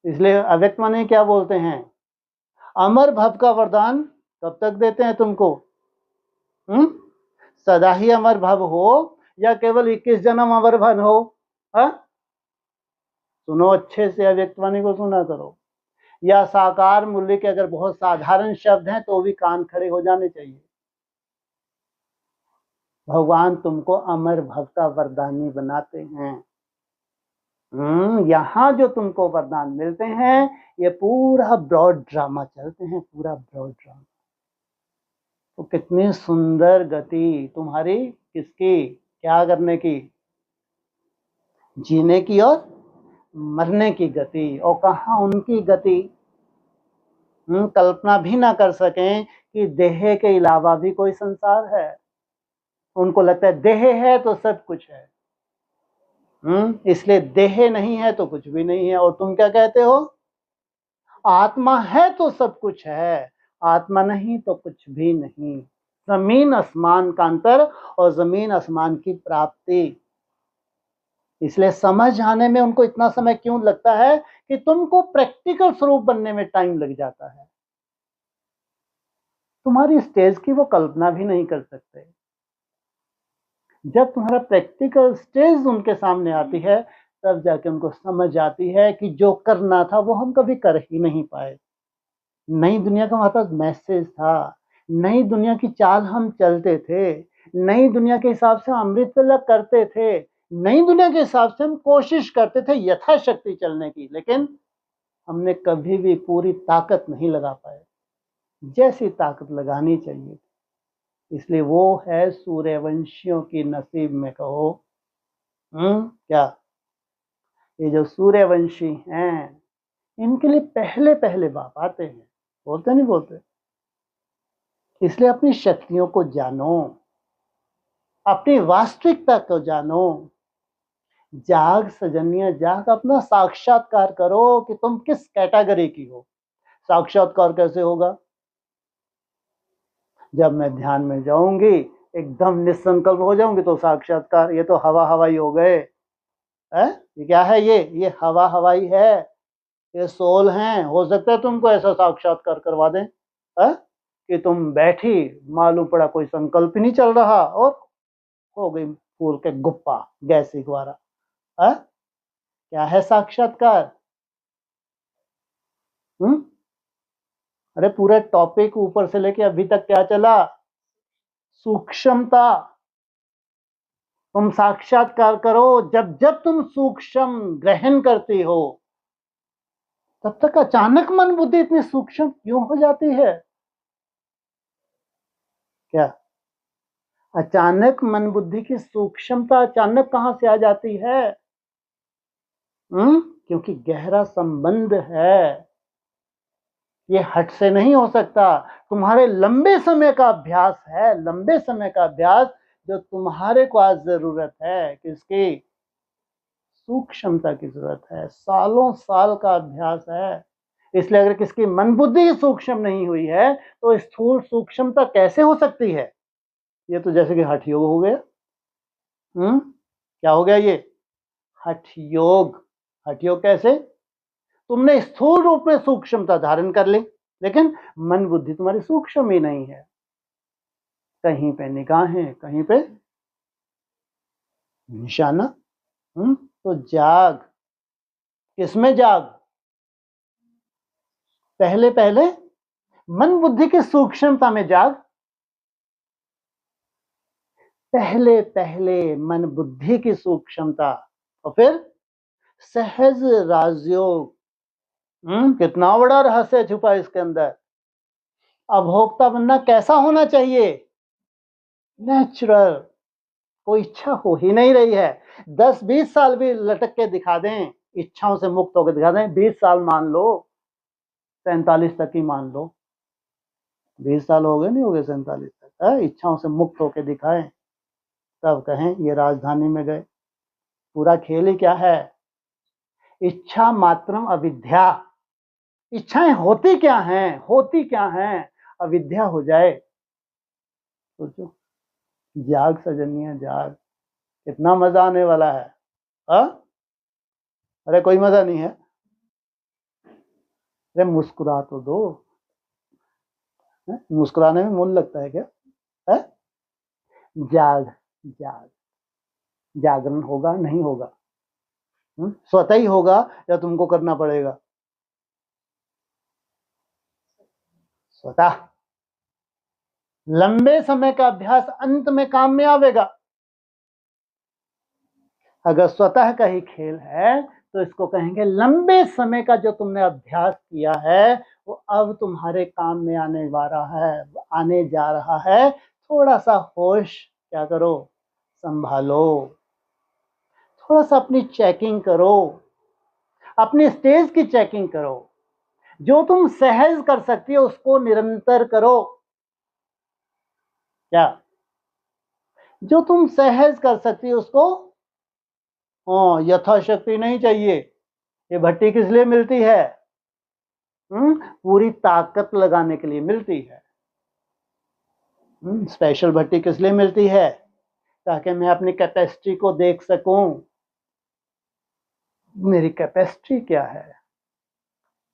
इसलिए अव्यक्त माने क्या बोलते हैं? अमर भव का वरदान कब तक देते हैं तुमको? सदा ही अमर भव हो या केवल 21 जन्म अमर भव हो? सुनो अच्छे से, अव्यक्त वाणी को सुना करो। या साकार मूल्य के अगर बहुत साधारण शब्द हैं तो भी कान खड़े हो जाने चाहिए। भगवान तुमको अमर भक्ता वरदानी बनाते हैं। यहाँ जो तुमको वरदान मिलते हैं ये पूरा ब्रॉड ड्रामा चलते हैं, पूरा ब्रॉड ड्रामा। तो कितनी सुंदर गति तुम्हारी, किसकी, क्या करने की, जीने की और मरने की गति। और कहाँ उनकी गति कल्पना भी ना कर सकें कि देह के अलावा भी कोई संसार है। उनको लगता है देह है तो सब कुछ है, इसलिए देह नहीं है तो कुछ भी नहीं है। और तुम क्या कहते हो, आत्मा है तो सब कुछ है, आत्मा नहीं तो कुछ भी नहीं। जमीन आसमान का अंतर और जमीन आसमान की प्राप्ति। इसलिए समझ आने में उनको इतना समय क्यों लगता है कि तुमको प्रैक्टिकल स्वरूप बनने में टाइम लग जाता है। तुम्हारी स्टेज की वो कल्पना भी नहीं कर सकते। जब तुम्हारा प्रैक्टिकल स्टेज उनके सामने आती है तब जाके उनको समझ आती है कि जो करना था वो हम कभी कर ही नहीं पाए। नई दुनिया का हमारे पास मैसेज था, नई दुनिया की चाल हम चलते थे, नई दुनिया के हिसाब से हम अमृत वेला करते थे, नई दुनिया के हिसाब से हम कोशिश करते थे यथाशक्ति चलने की, लेकिन हमने कभी भी पूरी ताकत नहीं लगा पाए जैसी ताकत लगानी चाहिए। इसलिए वो है सूर्यवंशियों की नसीब में कहो। क्या ये जो सूर्यवंशी हैं इनके लिए पहले पहले बाप आते हैं, बोलते नहीं बोलते। इसलिए अपनी शक्तियों को जानो, अपनी वास्तविकता को जानो। जाग सजनिया जाग, अपना साक्षात्कार करो कि तुम किस कैटेगरी की हो। साक्षात्कार कैसे होगा, जब मैं ध्यान में जाऊंगी एकदम निसंकल्प हो जाऊंगी तो साक्षात्कार। ये तो हवा हवाई हो गए, ये क्या है, ये हवा हवाई है, ये सोल हैं। हो सकता है तुमको ऐसा साक्षात्कार करवा दें कि तुम बैठी, मालूम पड़ा कोई संकल्प ही नहीं चल रहा और हो गई फूल के गुप्पा गैसी द्वारा। क्या है साक्षात्कार? अरे पूरे टॉपिक ऊपर से लेके अभी तक क्या चला, सूक्ष्मता। तुम साक्षात्कार करो, जब जब तुम सूक्ष्म ग्रहण करती हो तब तक अचानक मन बुद्धि इतनी सूक्ष्म क्यों हो जाती है? क्या अचानक मन बुद्धि की सूक्ष्मता अचानक कहां से आ जाती है? क्योंकि गहरा संबंध है, ये हट से नहीं हो सकता। तुम्हारे लंबे समय का अभ्यास है, लंबे समय का अभ्यास जो तुम्हारे को आज जरूरत है। किसकी? सूक्ष्मता की जरूरत है, सालों साल का अभ्यास है। इसलिए अगर किसकी मन बुद्धि सूक्ष्म नहीं हुई है तो स्थूल सूक्ष्मता कैसे हो सकती है? ये तो जैसे कि हठ योग हो गया। क्या हो गया ये? हठ योग। हठ योग कैसे? तुमने स्थूल रूप में सूक्ष्मता धारण कर ली, लेकिन मन बुद्धि तुम्हारी सूक्ष्म ही नहीं है। कहीं पे निगाहें, कहीं पे निशाना। तो जाग, किसमें जाग? पहले पहले मन बुद्धि की सूक्ष्मता में जाग। पहले पहले मन बुद्धि की सूक्ष्मता और फिर सहज राजयोग। कितना बड़ा रहस्य छुपा इसके अंदर। अभोक्ता बनना कैसा होना चाहिए? नेचुरल। कोई इच्छा हो ही नहीं रही है। 10-20 साल भी लटक के दिखा दें, इच्छाओं से मुक्त होकर दिखा दें, 20 साल मान लो, 47 तक ही मान लो, 20 साल हो गए, नहीं हो गए 47 तक, इच्छाओं से मुक्त होकर दिखाएं, तब कहें ये राजधानी में गए। पूरा खेल ही क्या है? इच्छा मात्रम अविद्या। इच्छाएं होती क्या हैं, होती क्या हैं? अविद्या हो जाए। सोचो, जाग सजनिया जाग, कितना मजा आने वाला है। अरे कोई मजा नहीं है, अरे मुस्कुरा तो दो। मुस्कुराने में मन लगता है क्या? है? जाग जाग, जागरण होगा नहीं होगा? स्वतः ही होगा या तुमको करना पड़ेगा? स्वतः। लंबे समय का अभ्यास अंत में काम में आवेगा। अगर स्वतः का ही खेल है तो इसको कहेंगे लंबे समय का जो तुमने अभ्यास किया है वो अब तुम्हारे काम में आने जा रहा है। थोड़ा सा होश क्या करो, संभालो, थोड़ा सा अपनी चेकिंग करो, अपनी स्टेज की चेकिंग करो। जो तुम सहज कर सकती हो उसको निरंतर करो। क्या जो तुम सहज कर सकती हो उसको, यथाशक्ति नहीं चाहिए। ये भट्टी किस लिए मिलती है? पूरी ताकत लगाने के लिए मिलती है। स्पेशल भट्टी किस लिए मिलती है? ताकि मैं अपनी कैपेसिटी को देख सकूं। मेरी कैपेसिटी क्या है?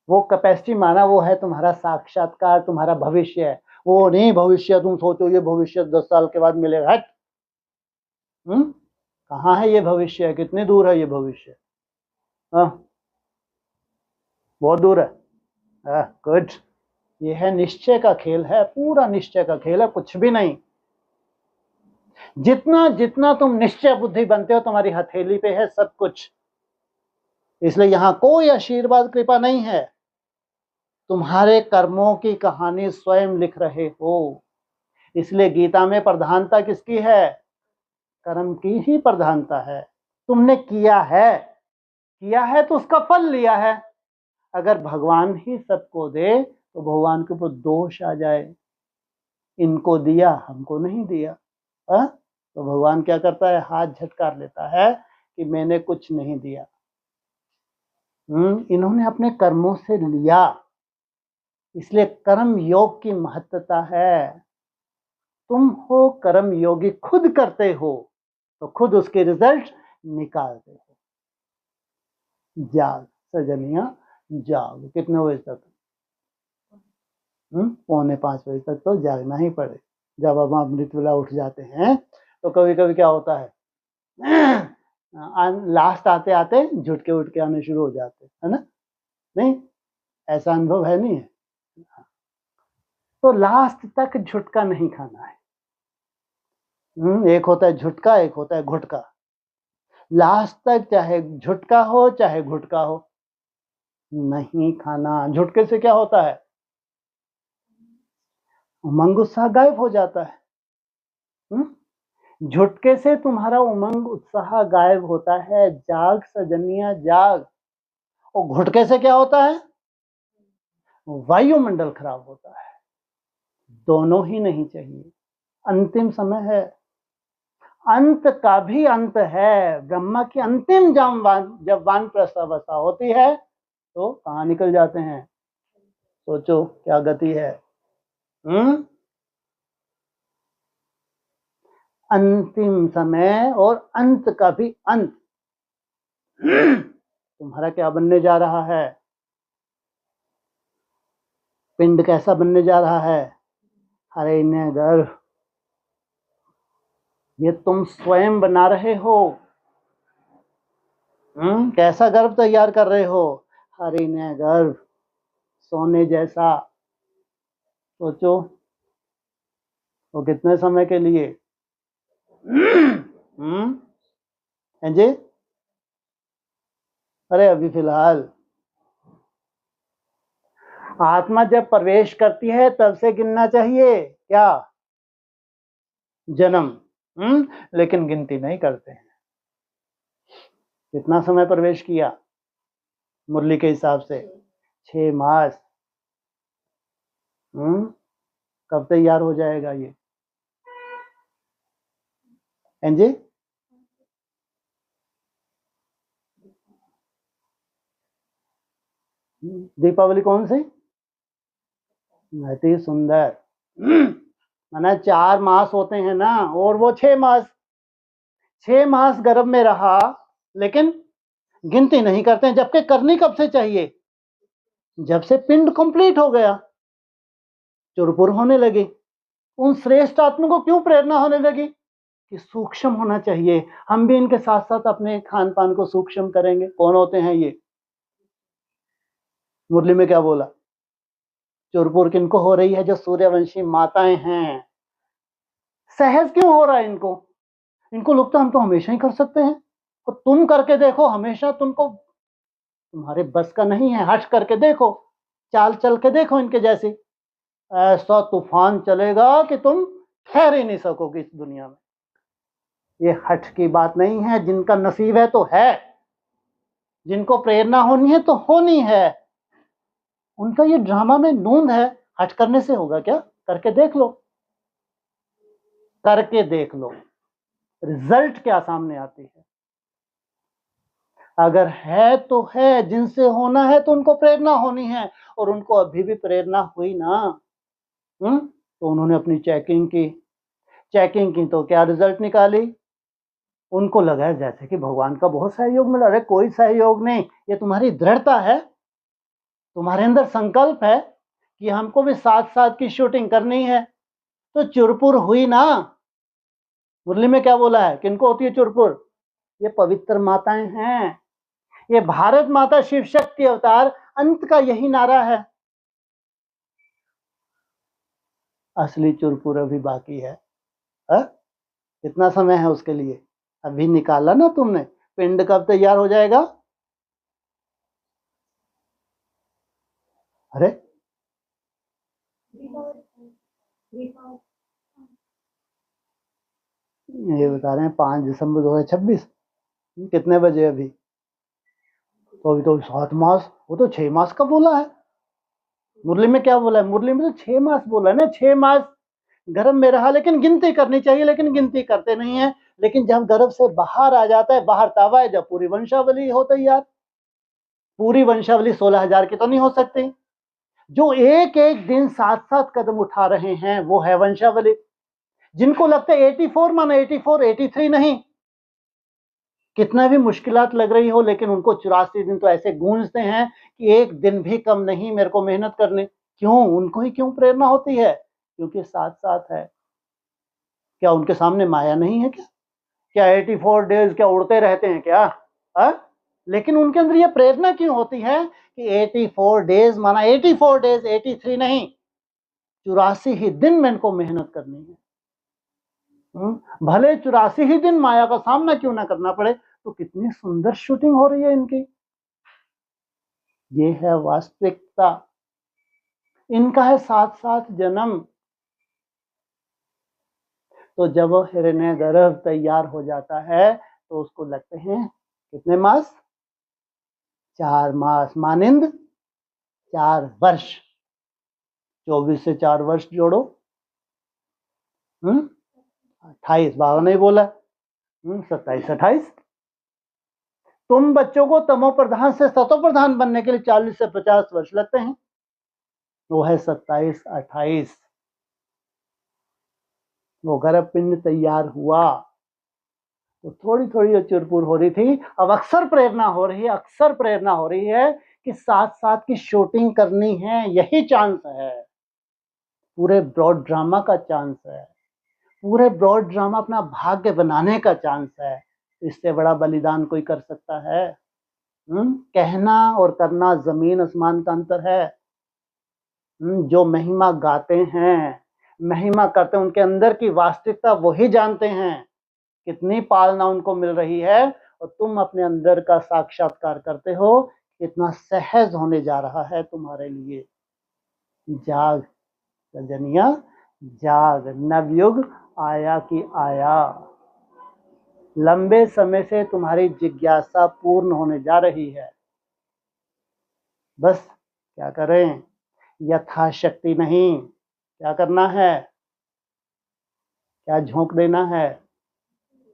वो कैपेसिटी माना वो है तुम्हारा साक्षात्कार, तुम्हारा भविष्य है। वो नहीं भविष्य तुम सोचो ये भविष्य 10 साल के बाद मिलेगा। हट, कहाँ है ये भविष्य? कितनी दूर है ये भविष्य? बहुत दूर है। गुड। ये है निश्चय का खेल है, पूरा निश्चय का खेल है, कुछ भी नहीं। जितना जितना तुम निश्चय बुद्धि बनते हो तुम्हारी हथेली पे है सब कुछ। इसलिए यहां कोई आशीर्वाद कृपा नहीं है। तुम्हारे कर्मों की कहानी स्वयं लिख रहे हो। इसलिए गीता में प्रधानता किसकी है? कर्म की ही प्रधानता है। तुमने किया है तो उसका फल लिया है। अगर भगवान ही सबको दे तो भगवान के ऊपर दोष आ जाए, इनको दिया हमको नहीं दिया। तो भगवान क्या करता है? हाथ झटकार लेता है कि मैंने कुछ नहीं दिया। इन्होंने अपने कर्मों से लिया। इसलिए कर्म योग की महत्ता है। तुम हो कर्म योगी, खुद करते हो तो खुद उसके रिजल्ट निकालते हो। जाग सजनिया जाग। कितने बजे तक? 4:45 बजे तक तो जागना ही पड़े। जब हम अमृत वेला उठ जाते हैं तो कभी कभी क्या होता है, लास्ट आते आते झुटके उठ आने शुरू हो जाते है ना? नहीं, ऐसा अनुभव है? नहीं है? तो लास्ट तक झुटका नहीं खाना है। एक होता है झुटका, एक होता है घुटका। लास्ट तक चाहे झुटका हो चाहे घुटका हो नहीं खाना। झुटके से क्या होता है? उमंग उत्साह गायब हो जाता है। झुटके से तुम्हारा उमंग उत्साह गायब होता है। जाग सजनिया जाग। और घुटके से क्या होता है? वायुमंडल खराब होता है। दोनों ही नहीं चाहिए। अंतिम समय है, अंत का भी अंत है। ब्रह्मा की अंतिम जब वानप्रस्थ अवस्था होती है तो कहाँ निकल जाते हैं? सोचो क्या गति है। अंतिम समय और अंत का भी अंत। तुम्हारा क्या बनने जा रहा है? पिंड कैसा बनने जा रहा है? अरे इन्हें गर्भ, ये तुम स्वयं बना रहे हो। कैसा गर्भ तैयार कर रहे हो? हरि ने गर्भ, सोने जैसा। सोचो वो कितने समय के लिए? जी, अरे अभी फिलहाल। आत्मा जब प्रवेश करती है तब से गिनना चाहिए क्या? जन्म। लेकिन गिनती नहीं करते हैं। कितना समय प्रवेश किया मुरली के हिसाब से? 6 मास। कब तैयार हो जाएगा ये? जी, दीपावली कौन सी? अति सुंदर। माना 4 मास होते हैं ना, और वो 6 मास। 6 मास गर्भ में रहा लेकिन गिनती नहीं करते हैं। जबकि करनी कब से चाहिए? जब से पिंड कंप्लीट हो गया, चुरपुर होने लगी। उन श्रेष्ठ आत्मा को क्यों प्रेरणा होने लगी कि सूक्ष्म होना चाहिए। हम भी इनके साथ साथ अपने खान पान को सूक्ष्म करेंगे। कौन होते हैं ये? मुरली में क्या बोला? चुरपुर किनको हो रही है? जो सूर्यवंशी माताएं हैं, सहज क्यों हो रहा है इनको? इनको लगता है हम तो हमेशा ही कर सकते हैं। तो तुम करके देखो, हमेशा तुमको तुम्हारे बस का नहीं है। हट करके देखो, चाल चल के देखो इनके जैसी। ऐसा तूफान चलेगा कि तुम ठहर ही नहीं सकोगे इस दुनिया में। ये हट की बात नहीं है, जिनका नसीब है तो है, जिनको प्रेरणा होनी है तो होनी है। उनका ये ड्रामा में नूंद है। हट करने से होगा क्या? करके देख लो, करके देख लो, रिजल्ट क्या सामने आती है। अगर है तो है, जिनसे होना है तो उनको प्रेरणा होनी है। और उनको अभी भी प्रेरणा हुई ना, तो उन्होंने अपनी चेकिंग की तो क्या रिजल्ट निकाली? उनको लगा जैसे कि भगवान का बहुत सहयोग मिला। अरे कोई सहयोग नहीं, ये तुम्हारी दृढ़ता है, तुम्हारे अंदर संकल्प है कि हमको भी साथ साथ की शूटिंग करनी है। तो चुरपुर हुई ना। मुरली में क्या बोला है, किनको होती है चुरपुर? ये पवित्र माताएं हैं, ये भारत माता शिव शक्ति अवतार अंत का यही नारा है। असली चुरपुर अभी बाकी है। कितना समय है उसके लिए? अभी निकाला ना तुमने। पिंड कब तैयार हो जाएगा? अरे ये बता रहे हैं 5 दिसंबर 2026। कितने बजे अभी? तो अभी तो 7 मास, वो तो 6 मास का बोला है। मुरली में क्या बोला है? मुरली में तो 6 मास बोला है ना। 6 मास गर्भ में रहा, लेकिन गिनती करनी चाहिए, लेकिन गिनती करते नहीं है। लेकिन जब गर्भ से बाहर आ जाता है, बाहर तब है जब पूरी वंशावली हो तैयार। पूरी वंशावली 16,000 की तो नहीं हो सकती। जो एक एक दिन 7-7 कदम उठा रहे हैं वो है वंशावली। जिनको लगता है 84 माना 84, 83 नहीं, कितना भी मुश्किलात लग रही हो, लेकिन उनको 84 दिन तो ऐसे गूंजते हैं कि एक दिन भी कम नहीं मेरे को मेहनत करनी। क्यों? उनको ही क्यों प्रेरणा होती है? क्योंकि साथ साथ है। क्या उनके सामने माया नहीं है? क्या 84 डेज क्या उड़ते रहते हैं क्या? लेकिन उनके अंदर ये प्रेरणा क्यों होती है कि 84 डेज माना 84 डेज, 83 नहीं, 84 ही दिन में इनको मेहनत करनी है। भले 84 ही दिन माया का सामना क्यों ना करना पड़े। तो कितनी सुंदर शूटिंग हो रही है इनकी। ये है वास्तविकता। इनका है 7-7 जन्म। तो जब वो हिरण्यगर्भ तैयार हो जाता है तो उसको लगते हैं कितने मास? 4 मास मानिंद 4 वर्ष। 24 से 4 वर्ष जोड़ो, 28। बाबा ने बोला 27-28। तुम बच्चों को तमो प्रधान से सतो प्रधान बनने के लिए 40 से 50 वर्ष लगते हैं। वो है 27-28। वो गर्भ पिंड तैयार हुआ तो थोड़ी थोड़ी चुरपुर हो रही थी। अब अक्सर प्रेरणा हो रही है, अक्सर प्रेरणा हो रही है कि साथ साथ की शूटिंग करनी है। यही चांस है, पूरे ब्रॉड ड्रामा का चांस है। पूरे ब्रॉड ड्रामा अपना भाग्य बनाने का चांस है। इससे बड़ा बलिदान कोई कर सकता है? कहना और करना जमीन आसमान का अंतर है। जो महिमा गाते हैं, महिमा करते हैं, उनके अंदर की वास्तविकता वही जानते हैं कितनी पालना उनको मिल रही है। और तुम अपने अंदर का साक्षात्कार करते हो, कितना सहज होने जा रहा है तुम्हारे लिए। जाग सजनिया जाग, नवयुग आया कि आया। लंबे समय से तुम्हारी जिज्ञासा पूर्ण होने जा रही है। बस क्या करें? यथाशक्ति नहीं, क्या करना है? क्या झोंक देना है?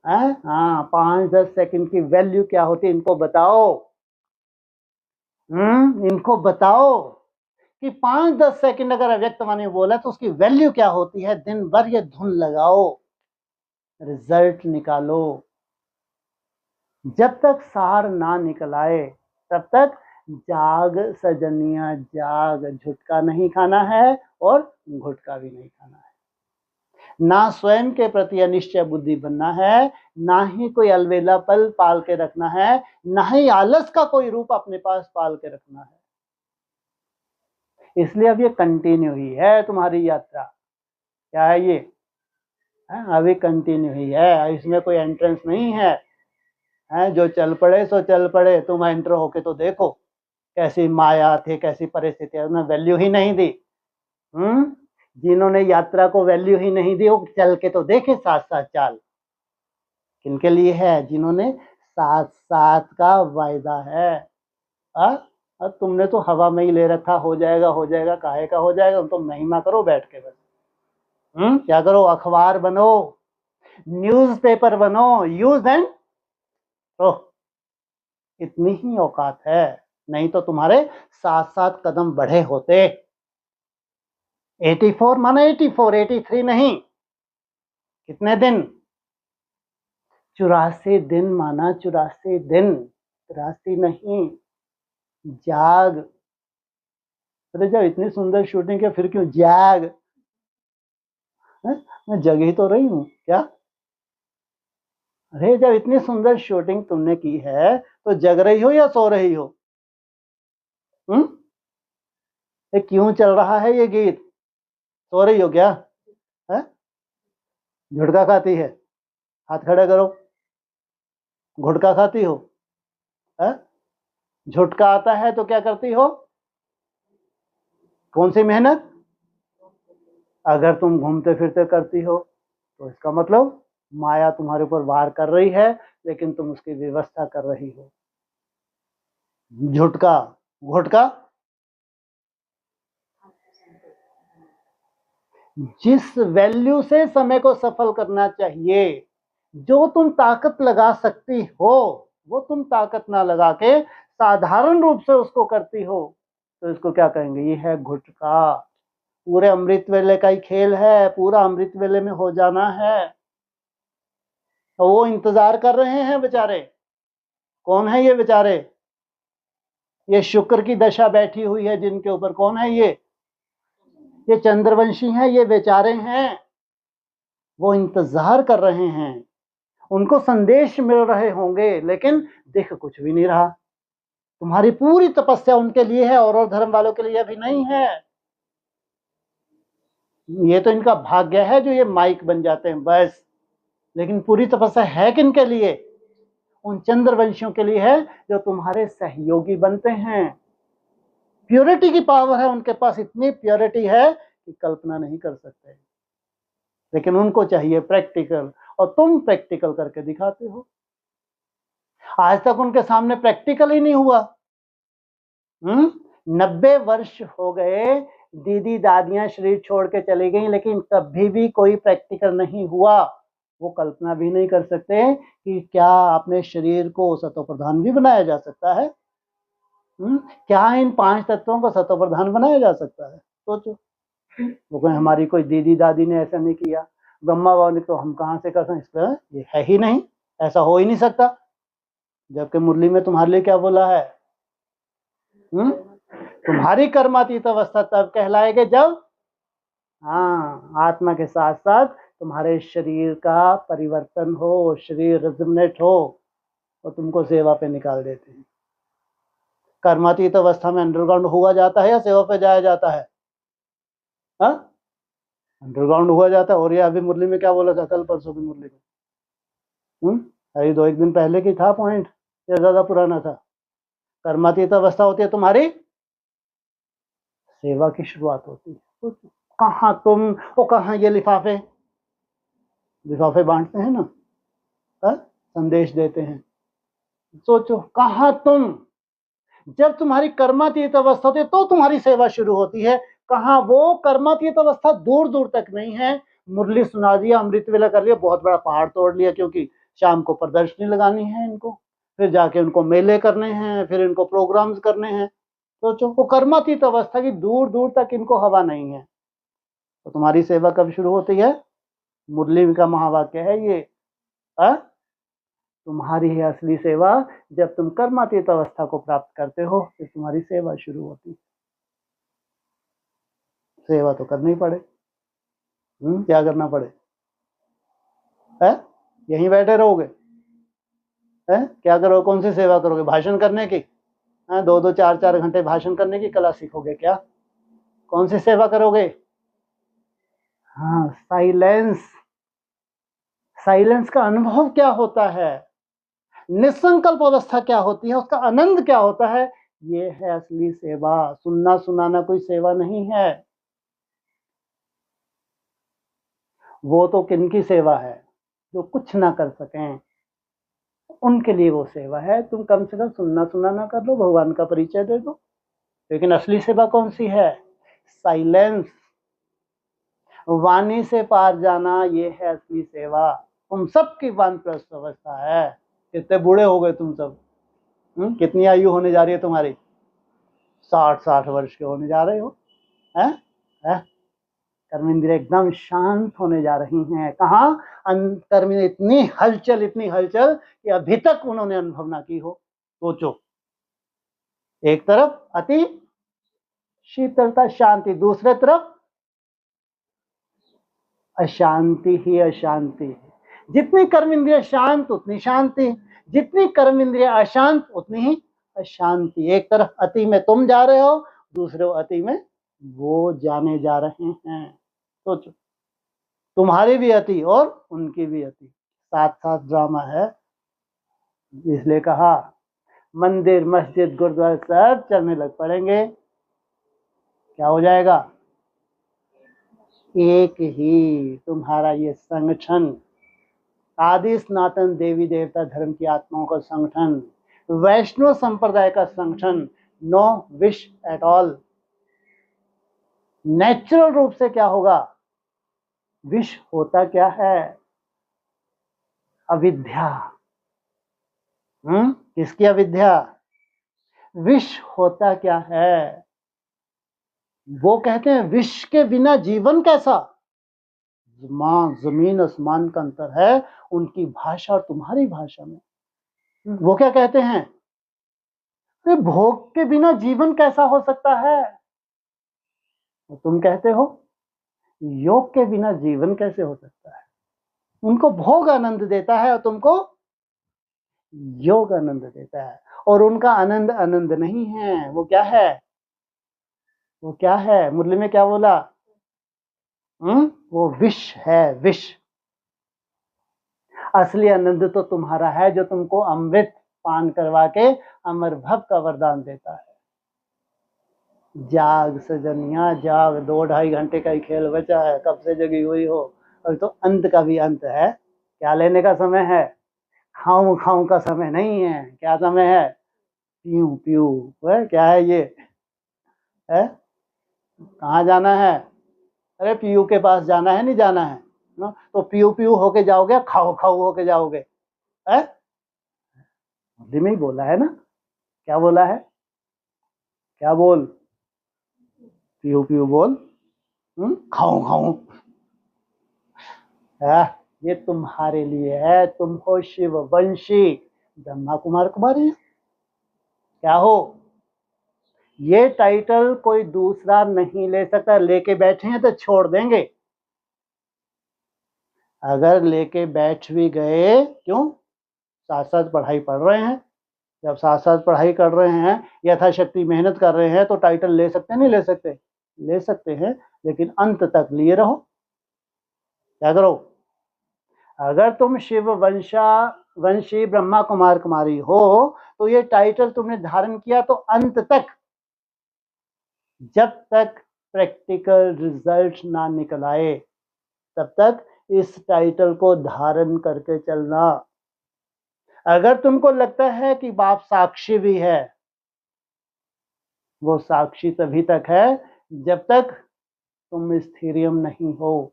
हाँ, 5-10 सेकंड की वैल्यू क्या होती है इनको बताओ। इनको बताओ कि 5-10 सेकंड अगर अव्यक्त वाणी बोला तो उसकी वैल्यू क्या होती है। दिन भर ये धुन लगाओ, रिजल्ट निकालो। जब तक सार ना निकल आए तब तक जाग सजनिया जाग। झुटका नहीं खाना है और घुटका भी नहीं खाना है। ना स्वयं के प्रति अनिश्चय बुद्धि बनना है, ना ही कोई अलवेला पल पाल के रखना है, ना ही आलस का कोई रूप अपने पास पाल के रखना है। इसलिए अब ये कंटिन्यू ही है तुम्हारी यात्रा। क्या है ये? अभी कंटिन्यू ही है, इसमें कोई एंट्रेंस नहीं है। जो चल पड़े सो चल पड़े, तुम एंटर होके तो देखो कैसी माया थी, कैसी परिस्थितियां, उन्हें वैल्यू ही नहीं दी। जिन्होंने यात्रा को वैल्यू ही नहीं दी, वो चल के तो देखे साथ साथ चाल। किनके लिए है? जिन्होंने साथ साथ का वायदा है। अब तुमने तो हवा में ही ले रखा, हो जाएगा हो जाएगा, काहे का हो जाएगा, तुम तो महिमा करो बैठ के बस। क्या करो? अखबार बनो, न्यूज़पेपर बनो, यूज एंड थ्रो। इतनी ही औकात है, नहीं तो तुम्हारे साथ साथ कदम बढ़े होते। 84 माना 84, 83 नहीं। कितने दिन? 84 दिन माना 84 दिन, 83 नहीं। जाग। अरे जब इतनी सुंदर शूटिंग है फिर क्यों जाग? मैं जग ही तो रही हूं क्या? अरे जब इतनी सुंदर शूटिंग तुमने की है तो जग रही हो या सो रही हो? ये क्यों चल रहा है ये गीत? सो रही हो क्या? है? झुटका खाती है? हाथ खड़े करो। घुटका खाती हो? है? झुटका आता है तो क्या करती हो? कौन सी मेहनत? अगर तुम घूमते फिरते करती हो तो इसका मतलब माया तुम्हारे ऊपर वार कर रही है, लेकिन तुम उसकी व्यवस्था कर रही हो। झुटका, घुटका। जिस वैल्यू से समय को सफल करना चाहिए, जो तुम ताकत लगा सकती हो, वो तुम ताकत ना लगा के साधारण रूप से उसको करती हो, तो इसको क्या कहेंगे? ये है घुटका। पूरे अमृत वेले का ही खेल है, पूरा अमृत वेले में हो जाना है। तो वो इंतजार कर रहे हैं बेचारे। कौन है ये बेचारे? ये शुक्र की दशा बैठी हुई है जिनके ऊपर। कौन है ये चंद्रवंशी हैं, ये बेचारे हैं। वो इंतजार कर रहे हैं, उनको संदेश मिल रहे होंगे, लेकिन दिख कुछ भी नहीं रहा। तुम्हारी पूरी तपस्या उनके लिए है और धर्म वालों के लिए अभी नहीं है। ये तो इनका भाग्य है जो ये माइक बन जाते हैं बस। लेकिन पूरी तपस्या है किनके लिए? उन चंद्रवंशियों के लिए है जो तुम्हारे सहयोगी बनते हैं। प्योरिटी की पावर है उनके पास, इतनी प्योरिटी है कि कल्पना नहीं कर सकते। लेकिन उनको चाहिए प्रैक्टिकल, और तुम प्रैक्टिकल करके दिखाते हो। आज तक उनके सामने प्रैक्टिकल ही नहीं हुआ। 90 वर्ष हो गए, दीदी दादियां शरीर छोड़ के चली गई, लेकिन कभी भी कोई प्रैक्टिकल नहीं हुआ। वो कल्पना भी नहीं कर सकते कि क्या अपने शरीर को सतो प्रधान भी बनाया जा सकता है। क्या इन 5 तत्वों को सतो प्रधान बनाया जा सकता है? सोचो। वो कहें हमारी कोई दीदी दादी ने ऐसा नहीं किया, ब्रह्मा बाबा ने, तो हम कहाँ से कर सकते? ये है ही नहीं, ऐसा हो ही नहीं सकता। जबकि मुरली में तुम्हारे लिए क्या बोला है? तुम्हारी कर्मातीत अवस्था तब कहलाएगी जब आत्मा के साथ साथ तुम्हारे शरीर का परिवर्तन हो, शरीर रिजनेट हो, और तुमको सेवा पे निकाल देते हैं। कर्मातीत अवस्था में अंडरग्राउंड हुआ जाता है या सेवा पे जाया जाता है? अंडरग्राउंड हुआ जाता है। और ये अभी मुरली में क्या बोला था, कल परसों की मुरली में? अरे 2-1 दिन पहले की था पॉइंट, या ज्यादा पुराना था? कर्मातीत अवस्था होती है तुम्हारी, सेवा की शुरुआत होती है। तो कहाँ तुम, वो कहाँ ये लिफाफे बांटते हैं ना, संदेश देते हैं। सोचो कहाँ तुम, जब तुम्हारी कर्मातीत अवस्था होती है तो तुम्हारी सेवा शुरू होती है। कहाँ वो कर्मातीत अवस्था दूर दूर तक नहीं है। मुरली सुना दिया, अमृत वेला कर लिया, बहुत बड़ा पहाड़ तोड़ लिया, क्योंकि शाम को प्रदर्शनी लगानी है इनको, फिर जाके उनको मेले करने हैं, फिर इनको प्रोग्राम्स करने हैं। सोचो वो कर्मातीत अवस्था की दूर दूर तक इनको हवा नहीं है। तो तुम्हारी सेवा कब शुरू होती है? मुरली का महावाक्य है ये। तुम्हारी है असली सेवा जब तुम कर्मातीत अवस्था को प्राप्त करते हो, फिर तुम्हारी सेवा शुरू होती है। सेवा तो करनी पड़े। क्या करना पड़े? यहीं बैठे रहोगे? क्या करोगे? कौन सी सेवा करोगे? भाषण करने की? 2-2 4-4 घंटे भाषण करने की कला सीखोगे क्या? कौन सी सेवा करोगे? साइलेंस। साइलेंस का अनुभव क्या होता है, निसंकल्प अवस्था क्या होती है, उसका आनंद क्या होता है, ये है असली सेवा। सुनना सुनाना कोई सेवा नहीं है। वो तो किनकी सेवा है, जो कुछ ना कर सकें, उनके लिए वो सेवा है। तुम कम से कम सुनना सुनाना कर लो, भगवान का परिचय दे दो। लेकिन असली सेवा कौन सी है, साइलेंस, वाणी से पार जाना, ये है असली सेवा। तुम सबकी वानप्रस्थ अवस्था है। कितने बूढ़े हो गए तुम सब, कितनी आयु होने जा रही है तुम्हारी, 60 वर्ष के होने जा रहे हो, हैं हैं? कर्मेंद्रिय एकदम शांत होने जा रही हैं। कहाँ, अंतर्म में इतनी हलचल कि अभी तक उन्होंने अनुभव ना की हो। सोचो, एक तरफ अति शीतलता शांति, दूसरे तरफ अशांति ही अशांति। जितनी कर्म इंद्रिय शांत उतनी शांति, जितनी कर्म इंद्रिय अशांत उतनी ही अशांति। एक तरफ अति में तुम जा रहे हो, दूसरे अति में वो जाने जा रहे हैं। सोचो, तुम्हारी भी अति और उनकी भी अति, साथ साथ ड्रामा है। इसलिए कहा मंदिर मस्जिद गुरुद्वारा सब चलने लग पड़ेंगे, क्या हो जाएगा, एक ही तुम्हारा ये संगठन, आदि सनातन देवी देवता धर्म की आत्माओं का संगठन, वैष्णव संप्रदाय का संगठन, no wish at all. Natural रूप से क्या होगा, विश होता क्या है, अविद्या। किसकी अविद्या, विश होता क्या है। वो कहते हैं विश के बिना जीवन कैसा, जमीन आसमान का अंतर है उनकी भाषा और तुम्हारी भाषा में। वो क्या कहते हैं, भोग के बिना जीवन कैसा हो सकता है, तो तुम कहते हो योग के बिना जीवन कैसे हो सकता है। उनको भोग आनंद देता है और तुमको योग आनंद देता है। और उनका आनंद आनंद नहीं है, वो क्या है, वो क्या है, मुरली में क्या बोला, वो विष है, विष। असली आनंद तो तुम्हारा है, जो तुमको अमृत पान करवा के अमर भव का वरदान देता है। जाग सजनिया जाग, 2-2.5 घंटे का ही खेल बचा है, कब से जगी हुई हो। और तो अंत का भी अंत है, क्या लेने का समय है, खाऊं खाऊं का समय नहीं है। क्या समय है, पीऊं पीऊं। क्या है ये है, कहाँ जाना है, अरे पीयू के पास जाना है, नहीं जाना है ना, तो पीयू पीयू होके जाओगे, खाओ खाओ होके जाओगे। है हिंदी में ही बोला है ना, क्या बोला है, क्या बोल, पीयू पीयू बोल, खाऊं खाऊं। ये तुम्हारे लिए है, तुम हो शिव वंशी, ब्रह्मा कुमार कुमारी, क्या हो। ये टाइटल कोई दूसरा नहीं ले सकता, लेके बैठे हैं तो छोड़ देंगे। अगर लेके बैठ भी गए, क्यों, साथ साथ पढ़ाई पढ़ रहे हैं, जब साथ साथ पढ़ाई कर रहे हैं, यथाशक्ति मेहनत कर रहे हैं, तो टाइटल ले सकते हैं, नहीं ले सकते, ले सकते हैं, लेकिन अंत तक लिए रहो। क्या करो, अगर तुम शिव वंशी ब्रह्मा कुमार कुमारी हो, तो ये टाइटल तुमने धारण किया तो अंत तक, जब तक प्रैक्टिकल रिजल्ट ना निकल आए, तब तक इस टाइटल को धारण करके चलना। अगर तुमको लगता है कि बाप साक्षी भी है, वो साक्षी तभी तक है जब तक तुम स्थिरियम नहीं हो।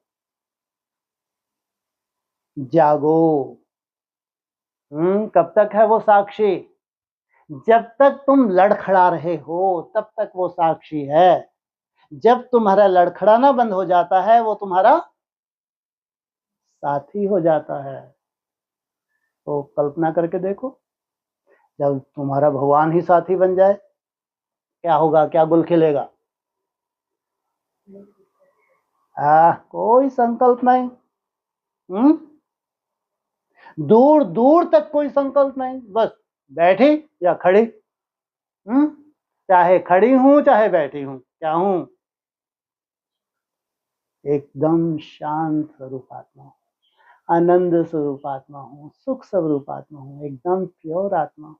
जागो। कब तक है वो साक्षी, जब तक तुम लड़खड़ा रहे हो तब तक वो साक्षी है। जब तुम्हारा लड़खड़ाना बंद हो जाता है, वो तुम्हारा साथी हो जाता है। तो कल्पना करके देखो, जब तुम्हारा भगवान ही साथी बन जाए, क्या होगा, क्या गुल खिलेगा। कोई संकल्प नहीं, दूर दूर तक कोई संकल्प नहीं, बस बैठी या खड़ी, चाहे खड़ी हूं चाहे बैठी हूं, क्या हूं, एकदम शांत स्वरूप आत्मा। आनंद स्वरूप आत्मा हूँ, सुख स्वरूप आत्मा हूँ, एकदम प्योर आत्मा हूँ।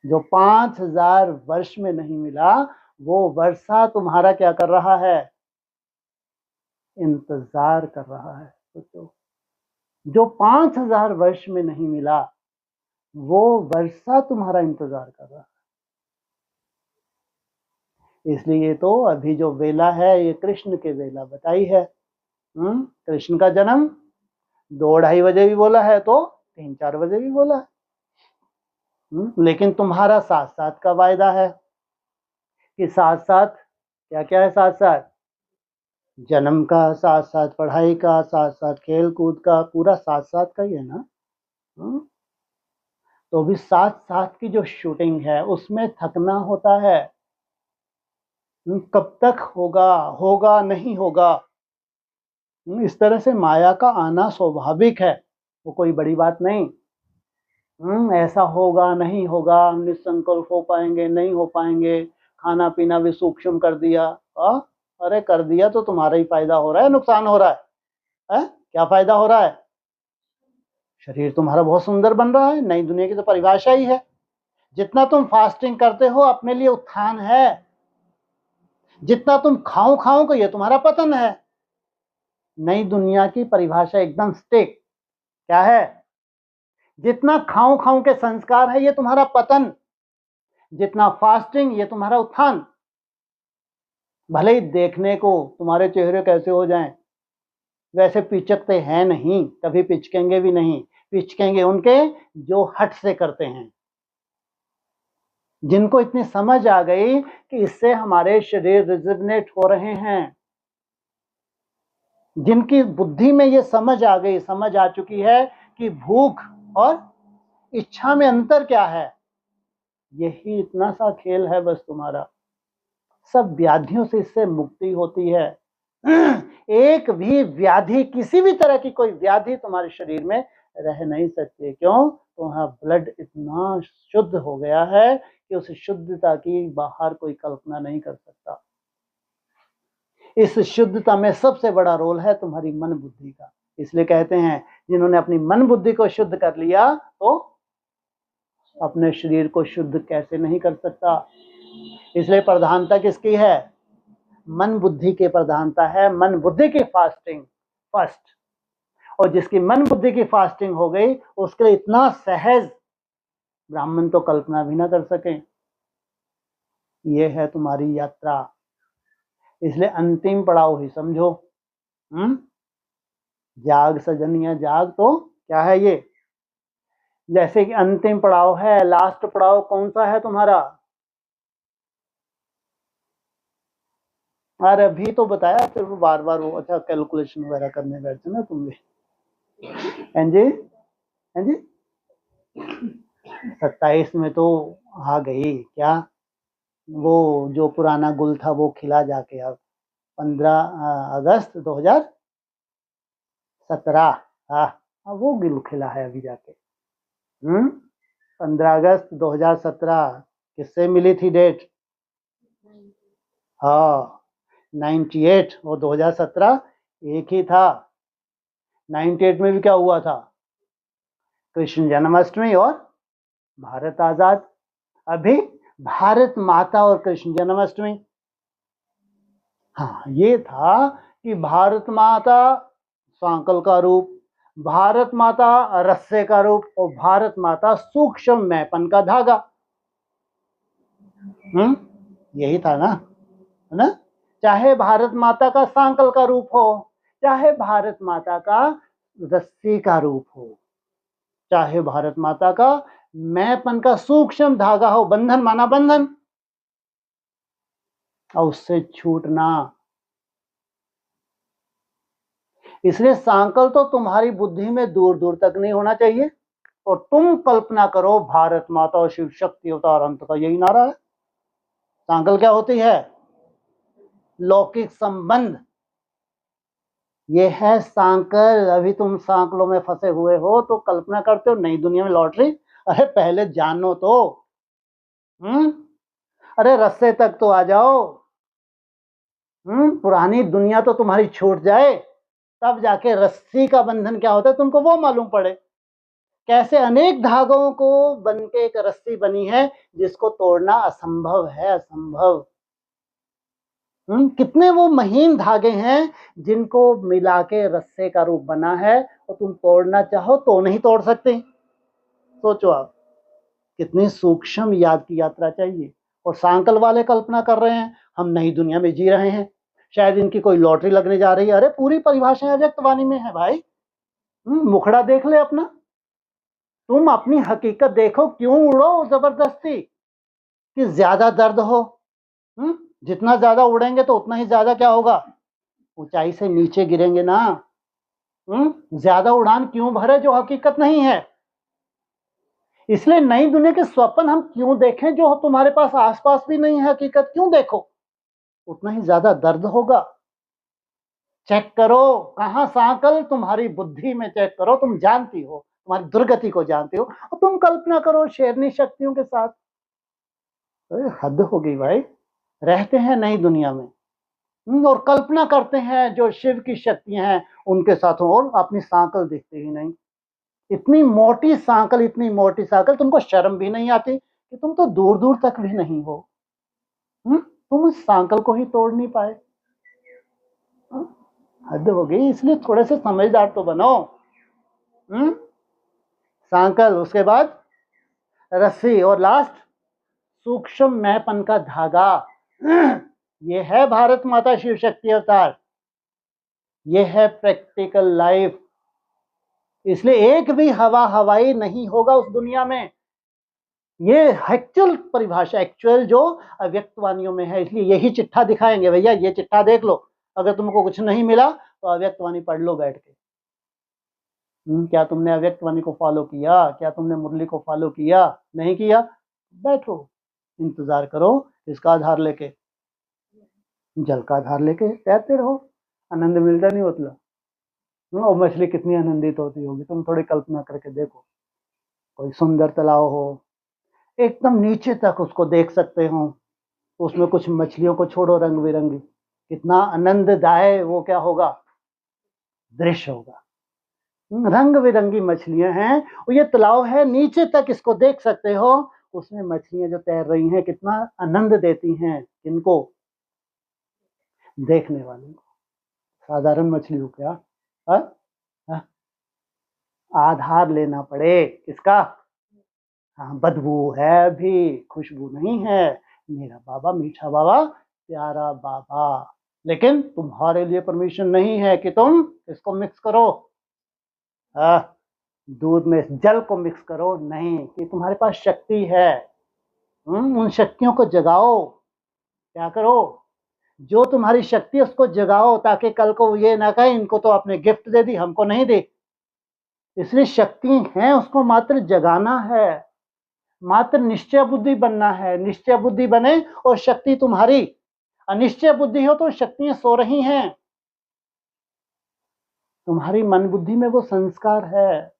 जो 5000 वर्ष में नहीं मिला, वो वर्षा तुम्हारा क्या कर रहा है? इंतजार कर रहा है। सोचो, जो 5000 वर्ष में नहीं मिला, वो वर्षा तुम्हारा इंतजार कर रहा है। इसलिए तो अभी जो वेला है, ये कृष्ण के वेला बताई है। कृष्ण का जन्म 2-2:30 बजे भी बोला है, तो 3-4 बजे भी बोला है। लेकिन तुम्हारा साथ साथ का वायदा है कि साथ साथ क्या क्या है? साथ साथ जन्म का, साथ साथ पढ़ाई का, साथ साथ खेल कूद का, पूरा साथ साथ का ही है ना। तो भी साथ साथ की जो शूटिंग है उसमें थकना होता है। कब तक होगा, होगा नहीं होगा, इस तरह से माया का आना स्वाभाविक है, वो कोई बड़ी बात नहीं। ऐसा होगा नहीं होगा, निसंकल्प हो पाएंगे नहीं हो पाएंगे, खाना पीना भी सूक्ष्म कर दिया। अरे कर दिया तो तुम्हारा ही फायदा हो रहा है, नुकसान हो रहा है? क्या फायदा हो रहा है? शरीर तुम्हारा बहुत सुंदर बन रहा है, नई दुनिया की तो परिभाषा ही है। जितना तुम फास्टिंग करते हो अपने लिए उत्थान है, जितना तुम खाओ खाओ ये तुम्हारा पतन है। नई दुनिया की परिभाषा एकदम स्टिक क्या है? जितना खाओ खाओ के संस्कार है ये तुम्हारा पतन, जितना फास्टिंग ये तुम्हारा उत्थान। भले ही देखने को तुम्हारे चेहरे कैसे हो जाएं, वैसे पिचकते हैं नहीं, कभी पिचकेंगे भी नहीं। पिचकेंगे उनके जो हट से करते हैं, जिनको इतनी समझ आ गई कि इससे हमारे शरीर रिजोनेट हो रहे हैं, जिनकी बुद्धि में ये समझ आ गई, समझ आ चुकी है कि भूख और इच्छा में अंतर क्या है। यही इतना सा खेल है बस तुम्हारा। सब व्याधियों से इससे मुक्ति होती है। एक भी व्याधि, किसी भी तरह की कोई व्याधि तुम्हारे शरीर में रह नहीं सकती। क्यों? तुम्हारा ब्लड इतना शुद्ध हो गया है कि उस शुद्धता की बाहर कोई कल्पना नहीं कर सकता। इस शुद्धता में सबसे बड़ा रोल है तुम्हारी मन बुद्धि का। इसलिए कहते हैं जिन्होंने अपनी मन बुद्धि को शुद्ध कर लिया तो अपने शरीर को शुद्ध कैसे नहीं कर सकता। इसलिए प्रधानता किसकी है? मन बुद्धि की प्रधानता है, मन बुद्धि की फास्टिंग फर्स्ट। और जिसकी मन बुद्धि की फास्टिंग हो गई उसके लिए इतना सहज ब्राह्मण तो कल्पना भी ना कर सके। ये है तुम्हारी यात्रा। इसलिए अंतिम पड़ाव ही समझो। जाग सजनिया जाग, तो क्या है ये? जैसे कि अंतिम पड़ाव है, लास्ट पड़ाव कौन सा है तुम्हारा? अरे अभी तो बताया, फिर बार बार वो अच्छा कैलकुलेशन वगैरह करने बैठते ना तुम भी। हाँ जी, हाँ जी। 27 में तो आ गई क्या? वो जो पुराना गुल था वो खिला जाके अब 15 अगस्त 2017। हाँ वो गुल खिला है अभी जाके। 15 अगस्त 2017 किससे मिली थी डेट? हाँ 98 और 2017 एक ही था। 98 में भी क्या हुआ था? कृष्ण जन्माष्टमी और भारत आजाद। अभी भारत माता और कृष्ण जन्माष्टमी। हाँ ये था कि भारत माता सांकल का रूप, भारत माता रस्से का रूप और भारत माता सूक्ष्म मैपन का धागा। यही था ना, है ना? चाहे भारत माता का सांकल का रूप हो, चाहे भारत माता का रस्सी का रूप हो, चाहे भारत माता का मैपन का सूक्ष्म धागा हो, बंधन माना बंधन, और उससे छूटना। इसलिए सांकल तो तुम्हारी बुद्धि में दूर दूर तक नहीं होना चाहिए। और तुम कल्पना करो भारत माता और शिव शक्ति अवतार अंत का यही नारा है। सांकल क्या होती है? लौकिक संबंध। ये है सांकल। अभी तुम सांकलों में फंसे हुए हो तो कल्पना करते हो नई दुनिया में लॉटरी। अरे पहले जानो तो। अरे रस्से तक तो आ जाओ। पुरानी दुनिया तो तुम्हारी छूट जाए, तब जाके रस्सी का बंधन क्या होता है तुमको वो मालूम पड़े, कैसे अनेक धागों को बन के एक रस्सी बनी है जिसको तोड़ना असंभव है, असंभव। कितने वो महीन धागे हैं जिनको मिला के रस्से का रूप बना है, और तुम तोड़ना चाहो तो नहीं तोड़ सकते। सोचो आप, कितनी सूक्ष्म याद की यात्रा चाहिए। और सांकल वाले कल्पना कर रहे हैं हम नई दुनिया में जी रहे हैं, शायद इनकी कोई लॉटरी लगने जा रही है। अरे पूरी परिभाषा अव्यक्तवाणी में है भाई। मुखड़ा देख ले अपना, तुम अपनी हकीकत देखो, क्यों उड़ो जबरदस्ती कि ज्यादा दर्द हो। जितना ज्यादा उड़ेंगे तो उतना ही ज्यादा क्या होगा, ऊंचाई से नीचे गिरेंगे ना। ज्यादा उड़ान क्यों भरे जो हकीकत नहीं है। इसलिए नई दुनिया के स्वप्न हम क्यों देखें जो तुम्हारे पास आसपास भी नहीं है, हकीकत क्यों देखो, उतना ही ज्यादा दर्द होगा। चेक करो कहां सांकल, तुम्हारी बुद्धि में चेक करो, तुम जानती हो, तुम्हारी दुर्गति को जानती हो, और तुम कल्पना करो शेरनी शक्तियों के साथ। हद हो गई भाई। रहते हैं नई दुनिया में और कल्पना करते हैं जो शिव की शक्तियां हैं उनके साथ, और अपनी सांकल दिखती ही नहीं। इतनी मोटी सांकल, इतनी मोटी सांकल, तुमको शर्म भी नहीं आती कि तुम तो दूर दूर तक भी नहीं हो। तुम उस सांकल को ही तोड़ नहीं पाए। हद हो गई। इसलिए थोड़े से समझदार तो बनो। सांकल, उसके बाद रस्सी, और लास्ट सूक्ष्म मैंपन का धागा। ये है भारत माता शिव शक्ति अवतार, ये है प्रैक्टिकल लाइफ। इसलिए एक भी हवा हवाई नहीं होगा उस दुनिया में। ये एक्चुअल परिभाषा, एक्चुअल जो अव्यक्तवाणियों में है। इसलिए यही चिट्ठा दिखाएंगे, भैया ये चिट्ठा देख लो, अगर तुमको कुछ नहीं मिला तो अव्यक्तवाणी पढ़ लो बैठ के। क्या तुमने अव्यक्तवाणी को फॉलो किया, क्या तुमने मुरली को फॉलो किया, नहीं किया, बैठो इंतजार करो, इसका आधार लेके, जल का आधार लेके तैरते रहो, आनंद मिलता नहीं उतना। और मछली कितनी आनंदित होती होगी, तुम थोड़ी कल्पना करके देखो। कोई सुंदर तालाब हो, एकदम नीचे तक उसको देख सकते हो, उसमें कुछ मछलियों को छोड़ो रंग बिरंगी, कितना आनंददायक वो क्या होगा, दृश्य होगा। रंग बिरंगी मछलियां हैं, और ये तालाब है नीचे तक इसको देख सकते हो, उसमें मछलियां जो तैर रही हैं कितना आनंद देती हैं, किनको, देखने वाले को। साधारण मछली हो क्या, आधार लेना पड़े किसका। हाँ, बदबू है भी, खुशबू नहीं है। मेरा बाबा मीठा बाबा, प्यारा बाबा। लेकिन तुम्हारे लिए परमिशन नहीं है कि तुम इसको मिक्स करो, दूध में जल को मिक्स करो, नहीं, कि तुम्हारे पास शक्ति है। उन शक्तियों को जगाओ। क्या करो, जो तुम्हारी शक्ति है उसको जगाओ, ताकि कल को ये ना कहे इनको तो आपने गिफ्ट दे दी, हमको नहीं दी। इसलिए शक्ति है, उसको मात्र जगाना है, मात्र निश्चय बुद्धि बनना है। निश्चय बुद्धि बने और शक्ति तुम्हारी, अनिश्चय बुद्धि हो तो शक्तियां सो रही हैं। तुम्हारी मन बुद्धि में वो संस्कार है,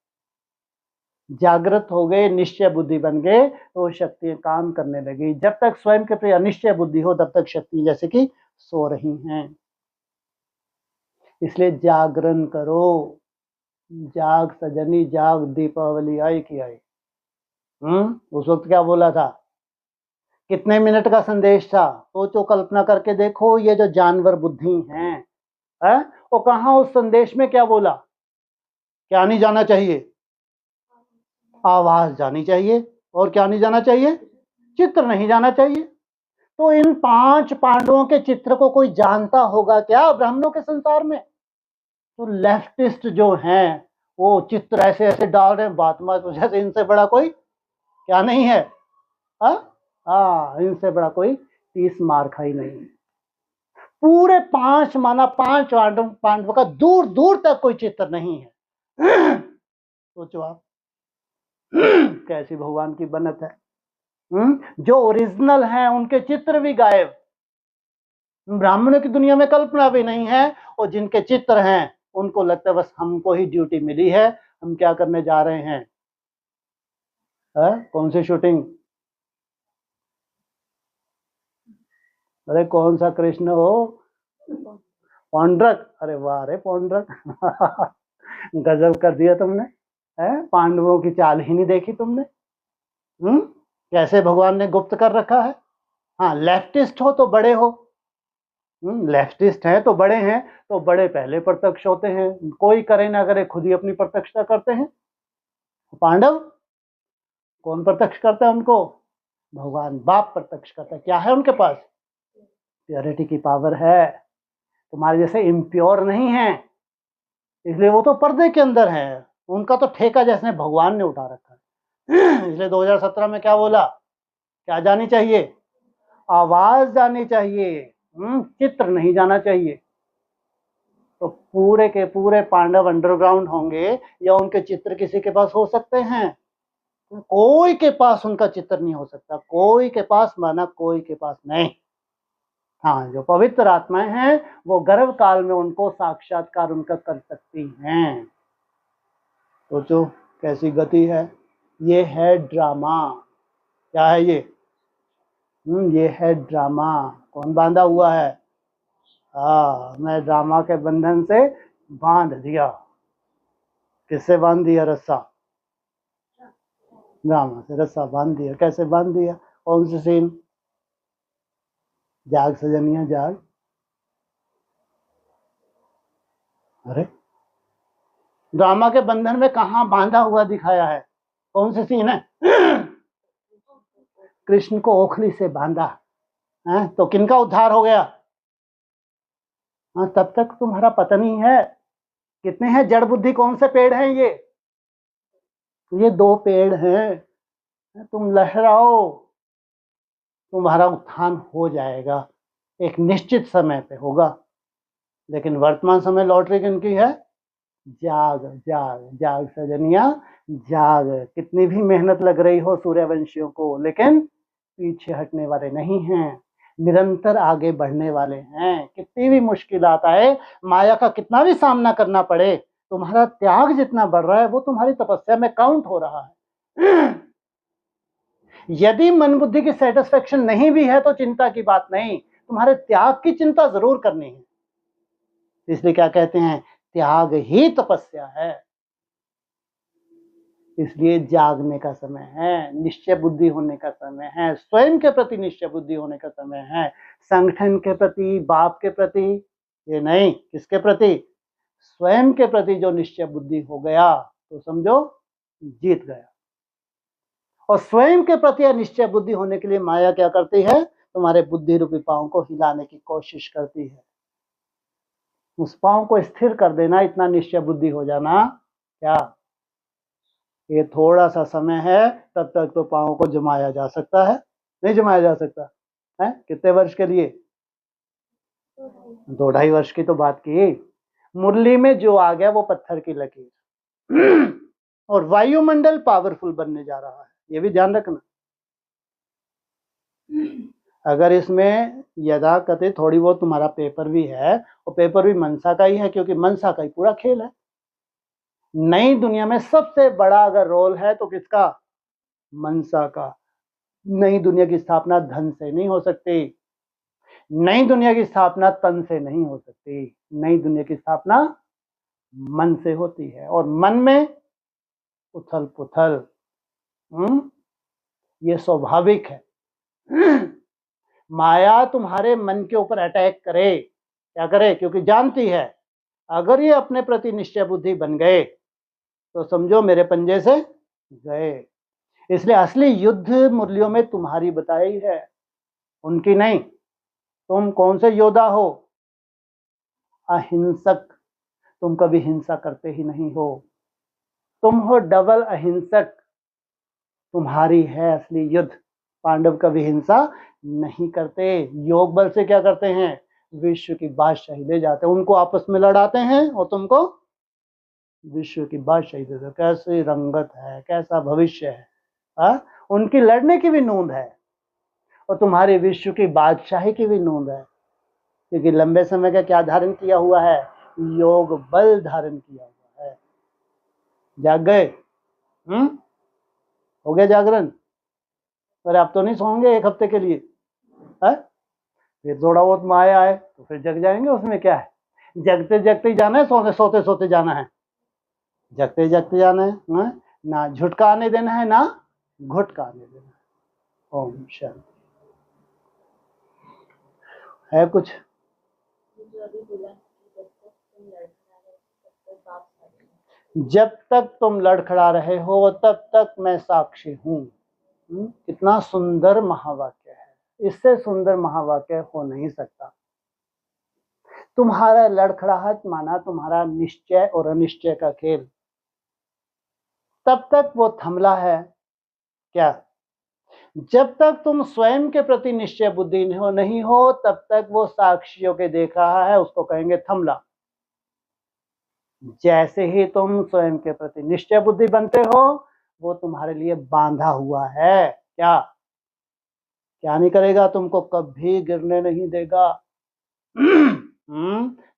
जागृत हो गए, निश्चय बुद्धि बन गए तो शक्तियां काम करने लगी। जब तक स्वयं के प्रति अनिश्चय बुद्धि हो तब तक शक्ति जैसे कि सो रही हैं। इसलिए जागरण करो, जाग सजनी जाग, दीपावली आई कि आई। उस वक्त क्या बोला था, कितने मिनट का संदेश था, सोचो, कल्पना करके देखो। ये जो जानवर बुद्धि हैं, वो कहा उस संदेश में क्या बोला, क्या नहीं जाना चाहिए, आवाज जानी चाहिए, और क्या नहीं जाना चाहिए, चित्र नहीं जाना चाहिए। तो इन 5 पांडवों के चित्र को कोई जानता होगा क्या ब्राह्मणों के संसार में। तो लेफ्टिस्ट जो हैं वो चित्र ऐसे ऐसे डाल रहे हैं, बात मत, जैसे इनसे बड़ा कोई क्या नहीं है। इनसे बड़ा कोई 30 मार खाई नहीं है। पूरे 5 माना 5 पांडवों का दूर दूर तक कोई चित्र नहीं है। सोचो आप, कैसी भगवान की बनत है। जो ओरिजिनल है उनके चित्र भी गायब, ब्राह्मणों की दुनिया में कल्पना भी नहीं है, और जिनके चित्र हैं उनको लगता है बस हमको ही ड्यूटी मिली है, हम क्या करने जा रहे हैं, कौन सी शूटिंग, अरे कौन सा कृष्ण हो, पौंड्रक, अरे वाह रे पौंड्रक। गजब कर दिया तुमने, है पांडवों की चाल ही नहीं देखी तुमने। कैसे भगवान ने गुप्त कर रखा है। हाँ, लेफ्टिस्ट हो तो बड़े हो, लेफ्टिस्ट हैं तो बड़े हैं, तो बड़े पहले प्रत्यक्ष होते हैं, कोई करे ना करे खुद ही अपनी प्रत्यक्षता करते हैं। पांडव कौन प्रत्यक्ष करता है उनको? भगवान बाप प्रत्यक्ष करता है। क्या है उनके पास? प्योरिटी की पावर है, तुम्हारे जैसे इम्प्योर नहीं है, इसलिए वो तो पर्दे के अंदर है। उनका तो ठेका जैसे भगवान ने उठा रखा है। इसलिए 2017 में क्या बोला? क्या जानी चाहिए? आवाज जानी चाहिए, चित्र नहीं जाना चाहिए। तो पूरे के पूरे पांडव अंडरग्राउंड होंगे या उनके चित्र किसी के पास हो सकते हैं? कोई के पास उनका चित्र नहीं हो सकता, कोई के पास माना कोई के पास नहीं। हाँ, जो पवित्र आत्माएं हैं वो गर्भ काल में उनको साक्षात्कार उनका कर सकती हैं। सोचो कैसी गति है। ये है ड्रामा। क्या है ये है ड्रामा। कौन बांधा हुआ है? हाँ, मैं ड्रामा के बंधन से बांध दिया। किससे बांध दिया? रस्सा। ड्रामा से रस्सा बांध दिया। कैसे बांध दिया? कौन से सीन? जाग सजनिया जाग। अरे ड्रामा के बंधन में कहाँ बांधा हुआ दिखाया है? कौन से सीन है? कृष्ण को ओखली से बांधा है, तो किनका उद्धार हो गया? हाँ, तब तक तुम्हारा पतन ही है। कितने हैं जड़ बुद्धि? कौन से पेड़ हैं ये 2 पेड़ हैं। तुम लहराओ, तुम्हारा उत्थान हो जाएगा, एक निश्चित समय पे होगा। लेकिन वर्तमान समय लॉटरी किनकी है? जाग जाग जाग सजनिया जाग। कितनी भी मेहनत लग रही हो सूर्यवंशियों को, लेकिन पीछे हटने वाले नहीं हैं, निरंतर आगे बढ़ने वाले हैं। कितनी भी मुश्किलात आए, माया का कितना भी सामना करना पड़े, तुम्हारा त्याग जितना बढ़ रहा है वो तुम्हारी तपस्या में काउंट हो रहा है। यदि मन बुद्धि की सेटिस्फेक्शन नहीं भी है तो चिंता की बात नहीं, तुम्हारे त्याग की चिंता जरूर करनी है। इसलिए क्या कहते हैं? त्याग ही तपस्या है। इसलिए जागने का समय है, निश्चय बुद्धि होने का समय है, स्वयं के प्रति निश्चय बुद्धि होने का समय है। संगठन के प्रति, बाप के प्रति ये नहीं, किसके प्रति? स्वयं के प्रति जो निश्चय बुद्धि हो गया तो समझो जीत गया। और स्वयं के प्रति निश्चय बुद्धि होने के लिए माया क्या करती है? तुम्हारे बुद्धि रूपी पांव को हिलाने की कोशिश करती है। उस पांव को स्थिर कर देना, इतना निश्चय बुद्धि हो जाना, क्या ये थोड़ा सा समय है, तब तक तो पांव को जमाया जा सकता है। नहीं जमाया जा सकता है? कितने वर्ष के लिए? 2-2.5 वर्ष की तो बात की। मुरली में जो आ गया वो पत्थर की लकीर। और वायुमंडल पावरफुल बनने जा रहा है, ये भी ध्यान रखना। अगर इसमें यदा कथित थोड़ी बहुत तुम्हारा पेपर भी है, और पेपर भी मनसा का ही है, क्योंकि मनसा का ही पूरा खेल है। नई दुनिया में सबसे बड़ा अगर रोल है तो किसका? मनसा का। नई दुनिया की स्थापना धन से नहीं हो सकती, नई दुनिया की स्थापना तन से नहीं हो सकती, नई दुनिया की स्थापना मन से होती है। और मन में उथल पुथल, ये स्वाभाविक है। माया तुम्हारे मन के ऊपर अटैक करे, क्या करे? क्योंकि जानती है अगर ये अपने प्रति निश्चय बुद्धि बन गए तो समझो मेरे पंजे से गए। इसलिए असली युद्ध मुरलियों में तुम्हारी बताई है, उनकी नहीं। तुम कौन से योद्धा हो? अहिंसक। तुम कभी हिंसा करते ही नहीं हो, तुम हो डबल अहिंसक। तुम्हारी है असली युद्ध। पांडव कभी हिंसा नहीं करते, योग बल से क्या करते हैं? विश्व की बादशाही ले जाते हैं, उनको आपस में लड़ाते हैं और तुमको विश्व की बादशाही देते। कैसी रंगत है, कैसा भविष्य है। उनकी लड़ने की भी नूंद है और तुम्हारी विश्व की बादशाही की भी नूंद है, क्योंकि लंबे समय का क्या धारण किया हुआ है? योग बल धारण किया हुआ है। जाग गए? हो गया जागरण? अरे आप तो नहीं सोएंगे 1 हफ्ते के लिए है? फिर थोड़ा बहुत माया आए तो फिर जग जाएंगे, उसमें क्या है। जगते जगते जाना है, सोते सोते सोते जाना है? जगते जगते जाना है, हाँ? ना झुटका आने देना है, ना घुटका आने देना है। ओम शांति। है कुछ? जब तक तुम लड़खड़ा रहे हो तब तक मैं साक्षी हूँ। कितना सुंदर महावाक्य है, इससे सुंदर महावाक्य हो नहीं सकता। तुम्हारा लड़खड़ाहट माना तुम्हारा निश्चय और अनिश्चय का खेल। तब तक वो थमला है क्या? जब तक तुम स्वयं के प्रति निश्चय बुद्धि नहीं हो तब तक वो साक्षियों के देख रहा है, उसको कहेंगे थमला। जैसे ही तुम स्वयं के प्रति निश्चय बुद्धि बनते हो वो तुम्हारे लिए बांधा हुआ है। क्या क्या नहीं करेगा? तुमको कभी गिरने नहीं देगा।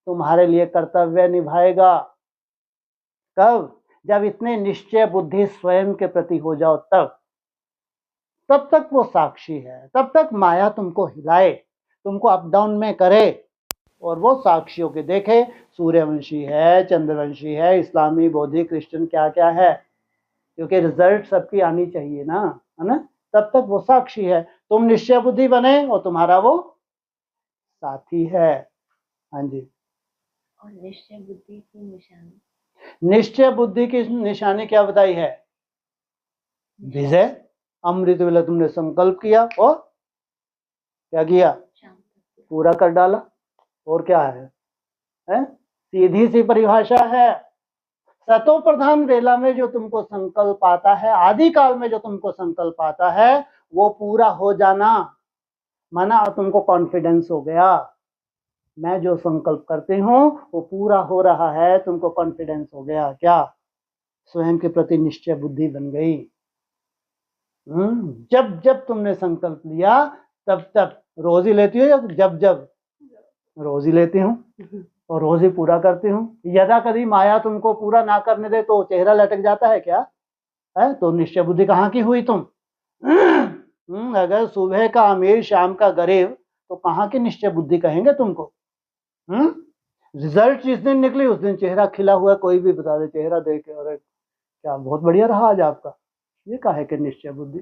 तुम्हारे लिए कर्तव्य निभाएगा। कब? जब इतने निश्चय बुद्धि स्वयं के प्रति हो जाओ तब तक वो साक्षी है। तब तक माया तुमको हिलाए, तुमको अप डाउन में करे और वो साक्षियों के देखे। सूर्यवंशी है, चंद्रवंशी है, इस्लामी, बौद्धिक, क्रिश्चियन, क्या क्या है, क्योंकि रिजल्ट सबकी आनी चाहिए ना, है ना? तब तक वो साक्षी है। तुम निश्चय बुद्धि बने और तुम्हारा वो साथी है। हाँ जी। और निश्चय बुद्धि की निशानी, निश्चय बुद्धि की निशानी क्या बताई है? विजय। अमृत वेला तुमने संकल्प किया और क्या किया? पूरा कर डाला। और क्या है? सीधी सी परिभाषा है। सतो प्रधान वेला में जो तुमको संकल्प आता है, आदि काल में जो तुमको संकल्प आता है, वो पूरा हो जाना माना तुमको कॉन्फिडेंस हो गया। मैं जो संकल्प करती हूँ वो पूरा हो रहा है, तुमको कॉन्फिडेंस हो गया। क्या? स्वयं के प्रति निश्चय बुद्धि बन गई। जब जब तुमने संकल्प लिया तब तब रोज ही लेती हो या जब जब? रोज ही लेती हूँ और रोज ही पूरा करती हूँ। यदा कभी माया तुमको पूरा ना करने दे तो चेहरा लटक जाता है क्या? है तो निश्चय बुद्धि कहाँ की हुई तुम? अगर सुबह का अमीर शाम का गरीब तो कहाँ की निश्चय बुद्धि कहेंगे तुमको? रिजल्ट जिस दिन निकली उस दिन चेहरा खिला हुआ, कोई भी बता दे चेहरा देख के, अरे क्या बहुत बढ़िया रहा आज आपका, ये काहे के निश्चय बुद्धि।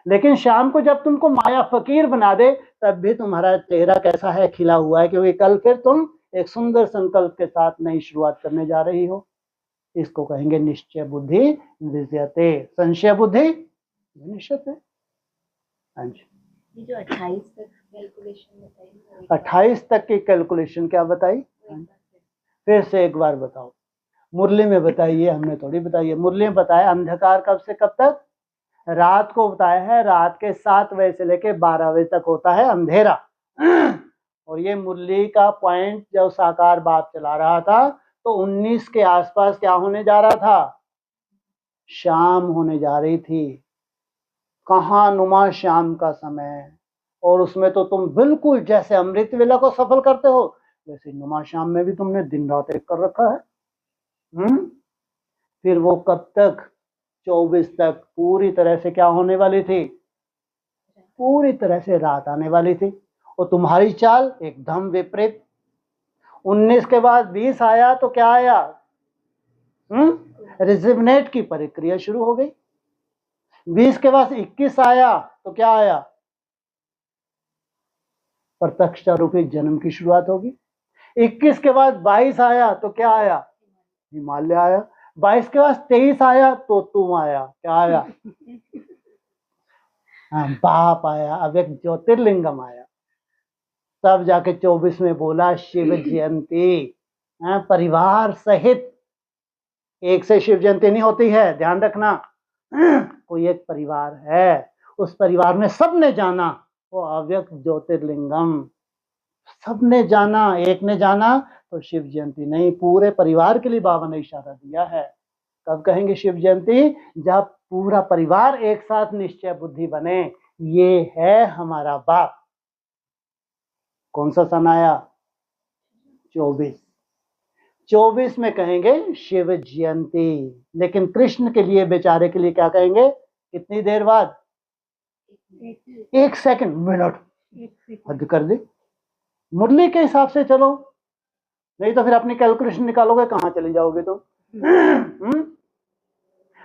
लेकिन शाम को जब तुमको माया फकीर बना दे तब भी तुम्हारा चेहरा कैसा है? खिला हुआ है, क्योंकि कल फिर तुम एक सुंदर संकल्प के साथ नई शुरुआत करने जा रही हो। इसको कहेंगे निश्चय बुद्धि विजयते। संशय बुद्धि निश्चयते। हाँ जी। ये जो 28 तक कैलकुलेशन बताई, 28 तक की कैलकुलेशन क्या बताई? फिर से एक बार बताओ। मुरली में बताइए, हमने थोड़ी बताई है। मुरली में बताया अंधकार कब से कब तक? रात को बताया है, रात के 7 बजे से लेके 12 बजे तक होता है अंधेरा। और ये मुरली का पॉइंट जब साकार बाप चला रहा था तो 19 के आसपास क्या होने जा रहा था? शाम होने जा रही थी। कहाँ नुमा शाम का समय, और उसमें तो तुम बिल्कुल जैसे अमृत वेला को सफल करते हो वैसे नुमा शाम में भी तुमने दिन रात एक कर रखा है। फिर वो कब तक? 24 तक पूरी तरह से क्या होने वाली थी? पूरी तरह से रात आने वाली थी। और तुम्हारी चाल एकदम विपरीत। 19 के बाद 20 आया तो क्या आया? रिजिवनेट की प्रक्रिया शुरू हो गई। 20 के बाद 21 आया तो क्या आया? प्रत्यक्ष रूपी जन्म की शुरुआत होगी। 21 के बाद 22 आया तो क्या आया? हिमालय आया। 22 के बाद 23 आया तो तुम आया। क्या आया? बाप आया। अब एक ज्योतिर्लिंगम आया। तब जाके 24 में बोला शिव जयंती। परिवार सहित। एक से शिव जयंती नहीं होती है, ध्यान रखना। कोई एक परिवार है, उस परिवार में सबने जाना वो अव्यक्त ज्योतिर्लिंगम। सबने जाना, एक ने जाना तो शिव जयंती नहीं, पूरे परिवार के लिए बाबा ने इशारा दिया है। कब कहेंगे शिव जयंती? जब पूरा परिवार एक साथ निश्चय बुद्धि बने। ये है हमारा बाप। कौन सा सन आया? 24 में कहेंगे शिव जयंती। लेकिन कृष्ण के लिए, बेचारे के लिए क्या कहेंगे? कितनी देर बाद? 1 सेकंड, मिनट, हद कर दी। मुरली के हिसाब से चलो नहीं तो फिर अपनी कैलकुलेशन निकालोगे कहाँ चले जाओगे तुम।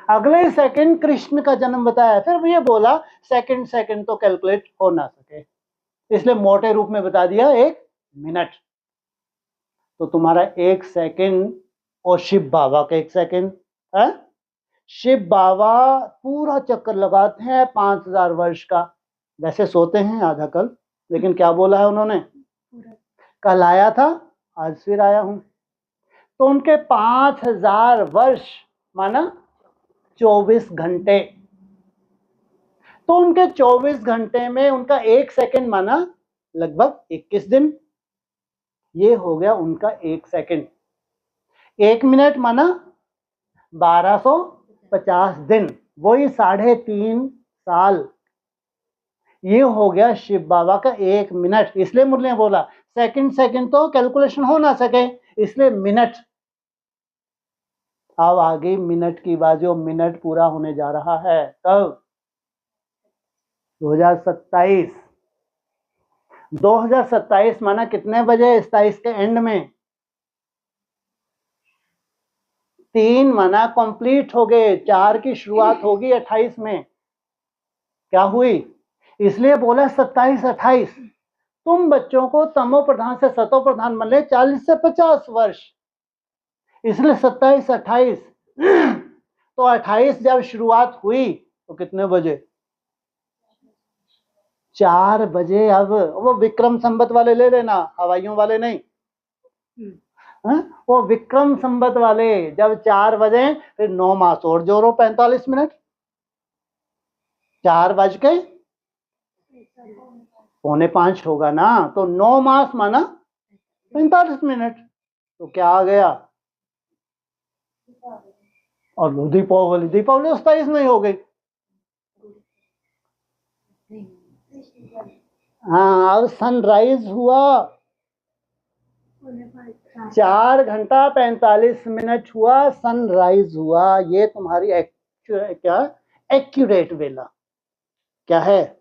अगले सेकंड कृष्ण का जन्म बताया, फिर ये बोला सेकंड सेकंड तो कैलकुलेट हो ना सके, इसलिए मोटे रूप में बता दिया 1 मिनट। तो तुम्हारा 1 सेकंड और शिव बाबा का 1 सेकंड है। शिव बाबा पूरा चक्कर लगाते हैं 5000 वर्ष का, वैसे सोते हैं आधा कल, लेकिन क्या बोला है उन्होंने, कल आया था आज फिर आया हूं। तो उनके 5000 वर्ष माना 24 घंटे, तो उनके 24 घंटे में उनका 1 सेकंड माना लगभग 21 दिन। ये हो गया उनका 1 सेकंड। 1 मिनट माना 1250 दिन, वही 3.5 साल। ये हो गया शिव बाबा का 1 मिनट। इसलिए मुरली ने बोला सेकंड सेकंड तो कैलकुलेशन हो ना सके, इसलिए मिनट। अब आगे मिनट की बात, जो मिनट पूरा होने जा रहा है कब, 2027। 2027 माना कितने बजे, 27 के एंड में 3 माना कंप्लीट हो गए, 4 की शुरुआत होगी 28 में। क्या हुई, इसलिए बोला 27 28। तुम बच्चों को तमो प्रधान से सतो प्रधान बन ले 40 से 50 वर्ष, इसलिए 27 28। तो 28 जब शुरुआत हुई तो कितने बजे, 4 बजे। अब वो विक्रम संवत वाले ले लेना, हवाइयों वाले नहीं। वो विक्रम संवत वाले जब 4 बजे, फिर 9 मास और जोड़ो 45 मिनट, 4 बज के 4:45 होगा ना, तो 9 मास माना 45 मिनट। तो क्या आ गया, और दीपावली, दीपावली 27 में ही हो गई। हाँ, अब सनराइज हुआ 4 घंटा 45 मिनट हुआ, सनराइज हुआ। ये तुम्हारी क्या एक्यूरेट वेला क्या है,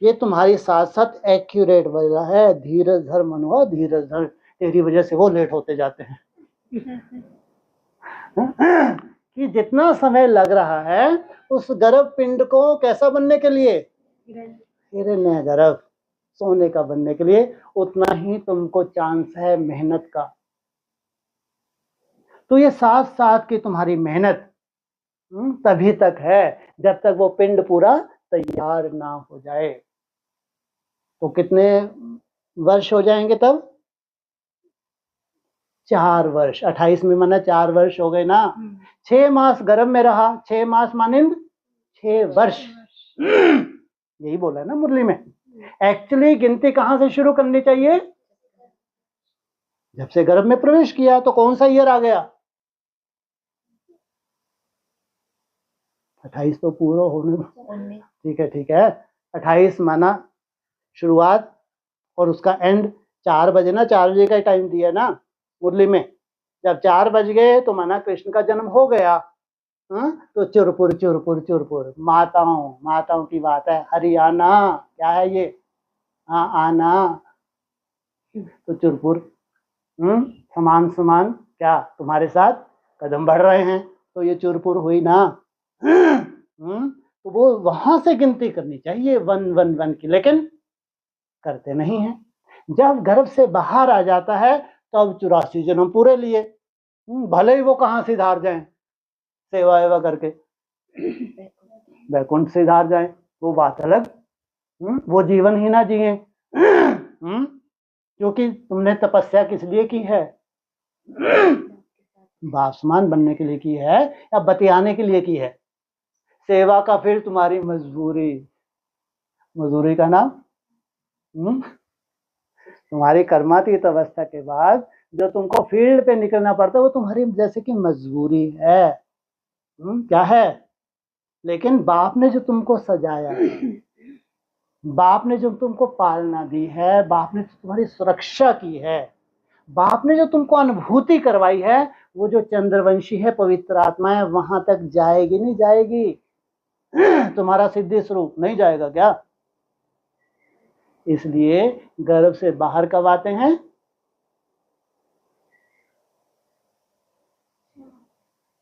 ये तुम्हारी साथ साथ एक्यूरेट वेला है। धीरज धर मनुआ धीरज धर, तेरी वजह से वो लेट होते जाते हैं। कि जितना समय लग रहा है उस गर्भ पिंड को कैसा बनने के लिए, हिरण्य गर्भ सोने का बनने के लिए, उतना ही तुमको चांस है मेहनत का। तो ये साथ साथ की तुम्हारी मेहनत तभी तक है जब तक वो पिंड पूरा तैयार ना हो जाए। तो कितने वर्ष हो जाएंगे तब, 4 वर्ष। 28 में माना 4 वर्ष हो गए ना। 6 मास गर्भ में रहा, 6 मास मानिंद 6 वर्ष। यही बोला है ना मुरली में। एक्चुअली गिनती कहां से शुरू करनी चाहिए, जब से गर्भ में प्रवेश किया। तो कौन सा ईयर आ गया, 28 तो पूरा होने में, ठीक है। 28 माना शुरुआत और उसका एंड 4 बजे ना, 4 बजे का टाइम दिया ना मुरली में। जब 4 बज गए तो माना कृष्ण का जन्म हो गया। तो चुरपुर चुरपुर चुरपुर, माताओं की बात है। हरियाणा क्या है ये, हाँ आना। तो चुरपुर समान समान क्या तुम्हारे साथ कदम बढ़ रहे हैं, तो ये चुरपुर हुई ना। तो वो वहां से गिनती करनी चाहिए 1 1 1 की, लेकिन करते नहीं है। जब गर्भ से बाहर आ जाता है तब 84 जन्म पूरे लिए, भले ही वो कहाँ सिधार जाए, सेवा एवा करके वैकुंठ सिधार जाए, वो बात अलग। वो जीवन ही ना जिए, क्योंकि तुमने तपस्या किस लिए की है, बासमान बनने के लिए की है या बतियाने के लिए की है। सेवा का फिर तुम्हारी मजबूरी का नाम, तुम्हारी कर्मातीत अवस्था के बाद जो तुमको फील्ड पे निकलना पड़ता है वो तुम्हारी जैसे कि मजबूरी है। क्या है, लेकिन बाप ने जो तुमको सजाया, बाप ने जो तुमको पालना दी है, बाप ने तुम्हारी सुरक्षा की है, बाप ने जो तुमको अनुभूति करवाई है, वो जो चंद्रवंशी है पवित्र आत्मा है, वहां तक जाएगी नहीं जाएगी। तुम्हारा सिद्धि स्वरूप नहीं जाएगा क्या। इसलिए गर्भ से बाहर कब आते हैं,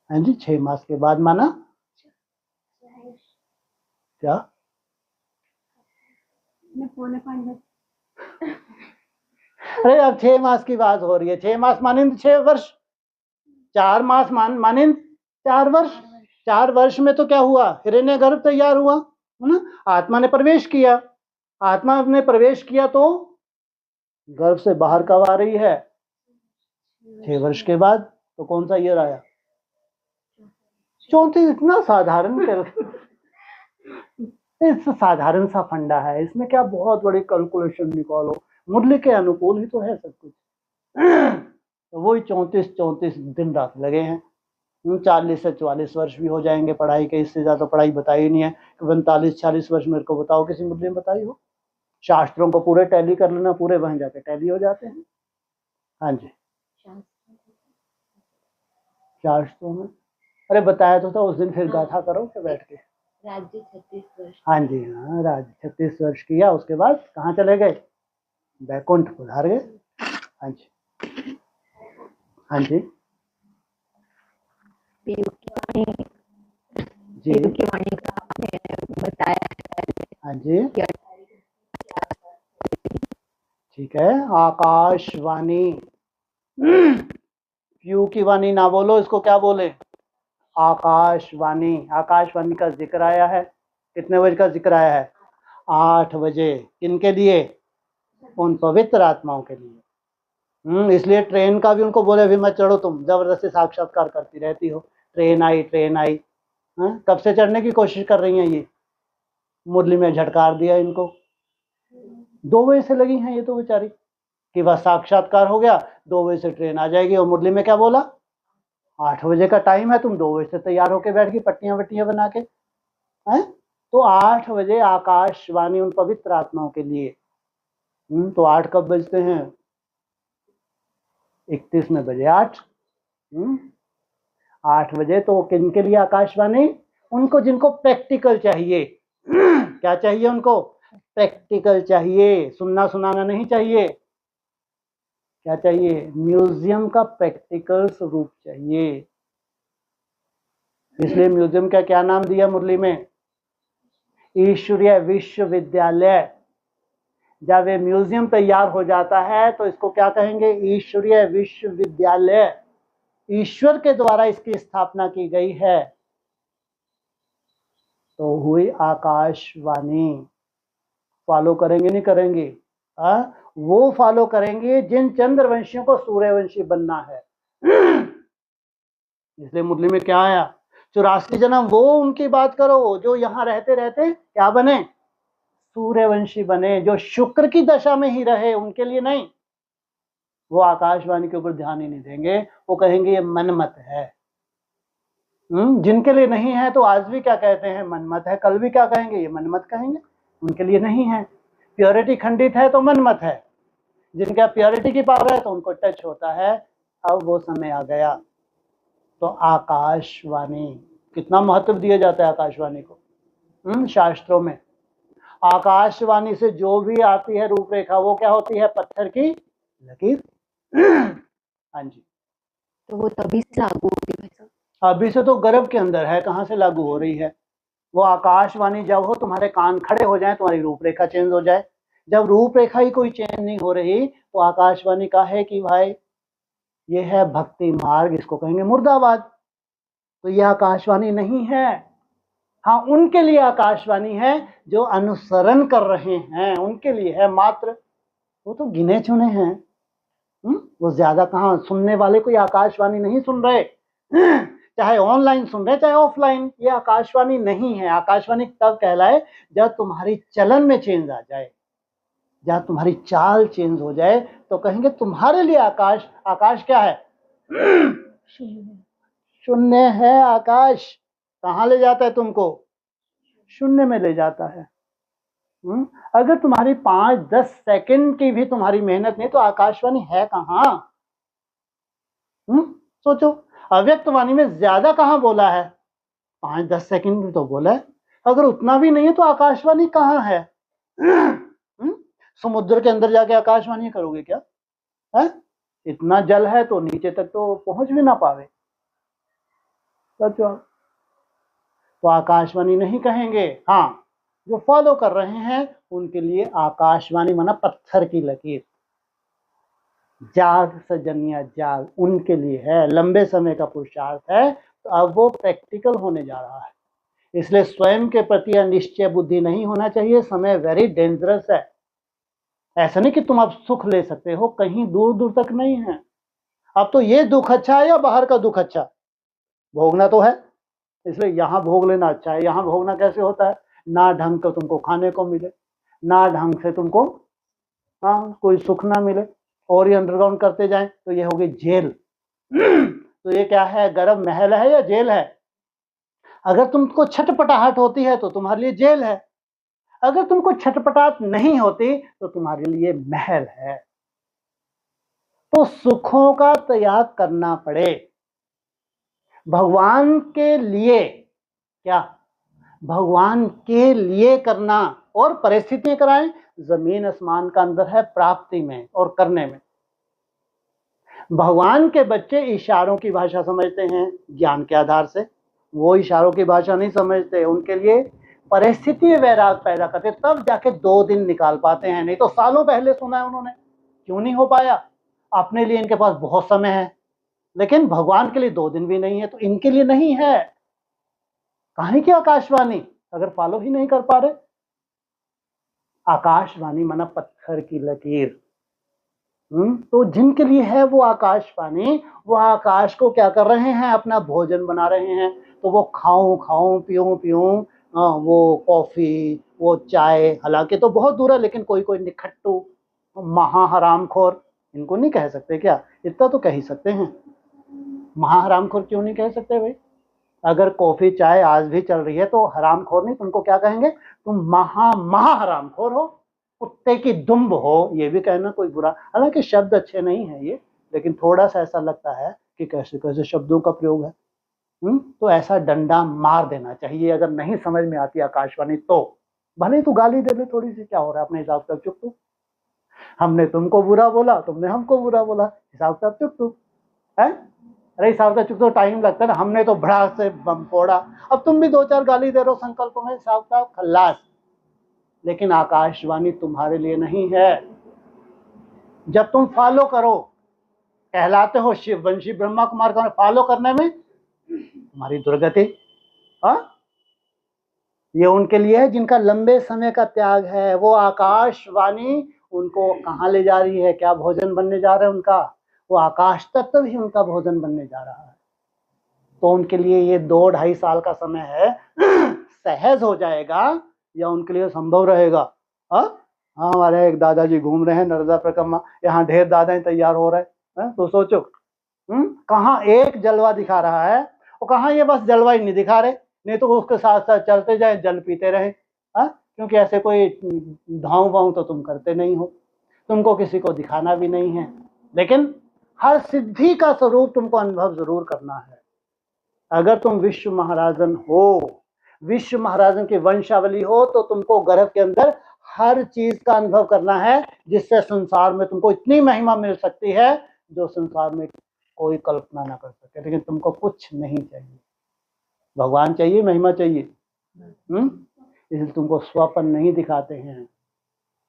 हाँ जी, 6 मास के बाद माना क्या? मैं 4.5 अरे अब 6 मास की बात हो रही है, 6 मास मानिंद 6 वर्ष, 4 मास मानिंद 4 वर्ष। 4 वर्ष में तो क्या हुआ, हिरण्य गर्भ तैयार हुआ, है ना? आत्मा ने प्रवेश किया, आत्मा ने प्रवेश किया तो गर्भ से बाहर कब आ रही है? 6 वर्ष के बाद। तो कौन सा ईयर आया? 34। इतना साधारण इस साधारण सा फंडा है, इसमें क्या बहुत बड़ी कैलकुलेशन निकालो, मुरली के अनुकूल ही तो है सब कुछ। तो वही 34 दिन रात लगे हैं। 40 से 44 वर्ष भी हो जाएंगे पढ़ाई के, इससे ज्यादा पढ़ाई बताई नहीं है। 45-46 वर्ष मेरे को बताओ किसी मुद्दे में बताई हो। शास्त्रों को पूरे टैली कर लेना, पूरे वहीं जाके टैली हो जाते हैं। हाँ जी, शास्त्रों में अरे बताया तो था उस दिन, फिर गाथा करो क्या बैठ के। राज्य 36 वर्ष। हाँ जी, हाँ, राज्य 36 वर्ष किया, उसके बाद कहाँ चले गए? बैकुंठ पधार गए। हाँ जी, हाँ जी, जी, बताया। हाँ जी, ठीक है। आकाशवाणी, पीयू की वाणी ना बोलो, इसको क्या बोले? आकाशवाणी। आकाशवाणी का जिक्र आया है, कितने बजे का जिक्र आया है? 8 बजे। किनके लिए? उन पवित्र आत्माओं के लिए। इसलिए ट्रेन का भी उनको बोले अभी मत चढ़ो, तुम जबरदस्ती साक्षात्कार करती रहती हो। ट्रेन आई, ट्रेन आई। कब से चढ़ने की कोशिश कर रही हैं ये? मुरली में झटकार दिया इनको, 2 बजे से लगी हैं ये तो बेचारी, कि बस साक्षात्कार हो गया, 2 बजे से ट्रेन आ जाएगी। और मुरली में क्या बोला? 8 बजे का टाइम है, तुम 2 बजे से तैयार होके बैठ गई पट्टियां वट्टियां बना के। हैं? तो 8 बजे आकाशवाणी उन पवित्र आत्माओं के लिए। तो 8 कब बजते हैं? 31 में बजे 8। 8 बजे तो किन के लिए आकाशवाणी? उनको जिनको प्रैक्टिकल चाहिए। क्या चाहिए उनको? प्रैक्टिकल चाहिए, सुनना सुनाना नहीं चाहिए। क्या चाहिए? म्यूजियम का प्रैक्टिकल स्वरूप चाहिए। इसलिए म्यूजियम का क्या नाम दिया मुरली में? ईश्वरीय विश्वविद्यालय। जब ये म्यूजियम तैयार हो जाता है तो इसको क्या कहेंगे? ईश्वरीय विश्वविद्यालय। ईश्वर के द्वारा इसकी स्थापना की गई है। तो हुई आकाशवाणी। फॉलो करेंगे नहीं करेंगे? वो फॉलो करेंगे जिन चंद्रवंशियों को सूर्यवंशी बनना है। इसलिए मुरली में क्या आया? 84 जन्म वो उनकी बात करो जो यहाँ रहते रहते क्या बने? सूर्यवंशी बने, जो शुक्र की दशा में ही रहे, उनके लिए नहीं। वो आकाशवाणी के ऊपर ध्यान ही नहीं देंगे, वो कहेंगे ये मनमत है। जिनके लिए नहीं है तो आज भी क्या कहते हैं? मनमत है। कल भी क्या कहेंगे? ये मनमत कहेंगे। उनके लिए नहीं है। प्योरिटी खंडित है तो मनमत है, जिनका प्योरिटी की पावर है तो उनको टच होता है। अब वो समय आ गया। तो आकाशवाणी, कितना महत्व दिया जाता है आकाशवाणी को शास्त्रों में। आकाशवाणी से जो भी आती है रूपरेखा, वो क्या होती है? पत्थर की लकीर। हाँ जी, तो वो तभी से लागू होती है। अभी से तो गर्भ के अंदर है, कहाँ से लागू हो रही है? वो आकाशवाणी जब हो तुम्हारे कान खड़े हो जाए, तुम्हारी रूपरेखा चेंज हो जाए। जब रूपरेखा ही कोई चेंज नहीं हो रही तो आकाशवाणी का है कि भाई ये है भक्ति मार्ग, इसको कहेंगे मुर्दाबाद। तो ये आकाशवाणी नहीं है। हाँ, उनके लिए आकाशवाणी है जो अनुसरण कर रहे हैं, उनके लिए है मात्र। वो तो गिने चुने हैं। वो ज्यादा कहाँ सुनने वाले कोई आकाशवाणी नहीं सुन रहे। चाहे ऑनलाइन सुन रहे चाहे ऑफलाइन, ये आकाशवाणी नहीं है। आकाशवाणी तब कहलाए जब तुम्हारी चलन में चेंज आ जाए, जब तुम्हारी चाल चेंज हो जाए, तो कहेंगे तुम्हारे लिए आकाश। आकाश क्या है? शून्य है आकाश। कहाँ ले जाता है तुमको? शून्य में ले जाता है। अगर तुम्हारी 5-10 सेकंड की भी तुम्हारी मेहनत नहीं तो आकाशवाणी है कहाँ? सोचो, अव्यक्त वाणी में ज्यादा कहाँ बोला है? 5-10 सेकंड भी तो बोला है। अगर उतना भी नहीं है तो आकाशवाणी कहाँ है? समुद्र के अंदर जाके आकाशवाणी करोगे क्या? है? इतना जल है तो नीचे तक तो पहुंच भी ना पावे। सच बात। तो आकाशवाणी नहीं कहेंगे। हाँ, जो फॉलो कर रहे हैं उनके लिए आकाशवाणी माना पत्थर की लकीर, जाग सजनिया जाग उनके लिए है, लंबे समय का पुरुषार्थ है। तो अब वो प्रैक्टिकल होने जा रहा है। इसलिए स्वयं के प्रति अनिश्चय बुद्धि नहीं होना चाहिए। समय वेरी डेंजरस है। ऐसा नहीं कि तुम अब सुख ले सकते हो, कहीं दूर दूर तक नहीं है। अब तो ये दुख अच्छा है या बाहर का दुख अच्छा? भोगना तो है, इसलिए यहाँ भोग लेना अच्छा है। यहाँ भोगना कैसे होता है? ना ढंग का तुमको खाने को मिले, ना ढंग से तुमको कोई सुख ना मिले, और ये अंडरग्राउंड करते जाएं तो ये होगी जेल। तो ये क्या है? गर्भ महल है या जेल है? अगर तुमको छटपटाहट होती है तो तुम्हारे लिए जेल है, अगर तुमको छटपटाहट नहीं होती तो तुम्हारे लिए महल है। तो सुखों का त्याग करना पड़े भगवान के लिए। क्या? भगवान के लिए करना। और परिस्थितियां कराएं, जमीन आसमान का अंदर है प्राप्ति में और करने में। भगवान के बच्चे इशारों की भाषा समझते हैं ज्ञान के आधार से, वो इशारों की भाषा नहीं समझते। उनके लिए परिस्थिति वैराग पैदा करते, तब जाके 2 दिन निकाल पाते हैं, नहीं तो सालों पहले सुना है उन्होंने। क्यों नहीं हो पाया? अपने लिए इनके पास बहुत समय है, लेकिन भगवान के लिए 2 दिन भी नहीं है, तो इनके लिए नहीं है। कहां की आकाशवाणी अगर फॉलो ही नहीं कर पा रहे? आकाशवाणी माना पत्थर की लकीर। तो जिनके लिए है वो आकाशवाणी, वो आकाश को क्या कर रहे हैं? अपना भोजन बना रहे हैं। तो वो खाऊं खाऊं पीऊं पीऊं, वो कॉफी, वो चाय, हालांकि तो बहुत दूर है, लेकिन कोई कोई निखट्टू महा हरामखोर, इनको नहीं कह सकते क्या? इतना तो कह ही सकते हैं। महा हरामखोर क्यों नहीं कह सकते भाई? अगर कॉफी चाय आज भी चल रही है तो हरामखोर नहीं, तुमको क्या कहेंगे? तुम महा हरामखोर हो, कुत्ते की दुम्ब हो। ये भी कहना कोई बुरा, हालांकि शब्द अच्छे नहीं है ये, लेकिन थोड़ा सा ऐसा लगता है कि कैसे कैसे शब्दों का प्रयोग है। तो ऐसा डंडा मार देना चाहिए अगर नहीं समझ में आती आकाशवाणी तो। भले तू गाली दे ले थोड़ी सी, क्या हो रहा है, अपने हिसाब से चुप तू। हमने तुमको बुरा बोला, तुमने हमको बुरा बोला, हिसाब से चुप तू है। अरे हिसाब से चुप तो टाइम लगता है ना, हमने तो भड़ाक से बम फोड़ा, अब तुम भी 2-4 गाली दे रहे हो संकल्प में, हिसाब साहब खल्लास। लेकिन आकाशवाणी तुम्हारे लिए नहीं है। जब तुम फॉलो करो, कहलाते हो शिव वंशी ब्रह्मा कुमार का, फॉलो करने में तुम्हारी दुर्गति। ये उनके लिए है जिनका लंबे समय का त्याग है। वो आकाशवाणी उनको कहाँ ले जा रही है? क्या भोजन बनने जा रहा है उनका? वो आकाश तत्व ही उनका भोजन बनने जा रहा है। तो उनके लिए ये 2-2.5 साल का समय है, सहज हो जाएगा या उनके लिए संभव रहेगा? हाँ, हमारे एक दादाजी घूम रहे हैं नर्मदा परिक्रमा, यहाँ ढेर दादाएं तैयार हो रहे हैं। तो सोचो, कहाँ एक जलवा दिखा रहा है और कहाँ ये बस जलवा ही नहीं दिखा रहे, नहीं तो उसके साथ साथ चलते जाए, जल पीते रहे। क्योंकि ऐसे कोई धाव वाव तो तुम करते नहीं हो, तुमको किसी को दिखाना भी नहीं है, लेकिन हर सिद्धि का स्वरूप तुमको अनुभव जरूर करना है। अगर तुम विश्व महाराजन हो, विश्व महाराजन की वंशावली हो, तो तुमको गर्भ के अंदर हर चीज का अनुभव करना है, जिससे संसार में तुमको इतनी महिमा मिल सकती है जो संसार में कोई कल्पना ना कर सके। लेकिन तुमको कुछ नहीं चाहिए, भगवान चाहिए, महिमा चाहिए। इसलिए तुमको स्वप्न नहीं दिखाते हैं।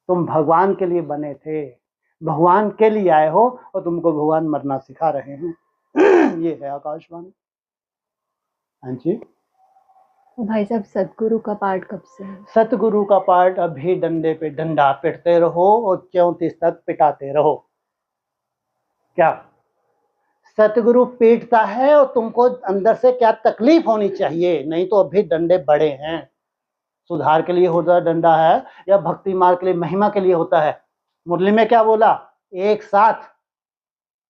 तुम भगवान के लिए बने थे, भगवान के लिए आए हो, और तुमको भगवान मरना सिखा रहे हैं। ये है आकाशवाणी। हाँ जी भाई साहब, सतगुरु का पाठ कब से है? सतगुरु का पाठ अभी डंडे पे डंडा पिटते रहो और 34 तक पिटाते रहो। क्या सतगुरु पीटता है और तुमको अंदर से क्या तकलीफ होनी चाहिए? नहीं तो अभी डंडे बड़े हैं। सुधार के लिए होता है डंडा है, या भक्ति मार्ग के लिए, महिमा के लिए होता है। मुरली में क्या बोला? एक साथ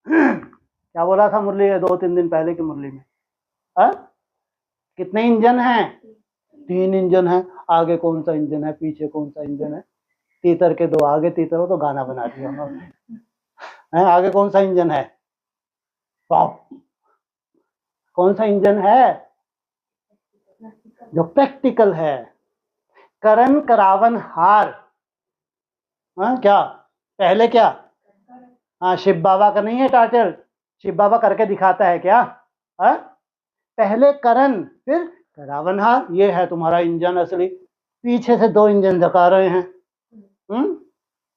क्या बोला था मुरली 2-3 दिन पहले की मुरली में? कितने इंजन हैं? 3 इंजन है। आगे कौन सा इंजन है, पीछे कौन सा इंजन है? तीतर के 2 आगे, तीतर हो तो गाना बना दिया उन्होंने। आगे कौन सा इंजन है? कौन सा इंजन है? जो प्रैक्टिकल है। करण करावन हार। क्या पहले क्या? शिव बाबा का नहीं है टाइटल? शिव बाबा करके दिखाता है क्या? पहले करण फिर करावनहार, ये है तुम्हारा इंजन असली। पीछे से 2 इंजन धका रहे हैं।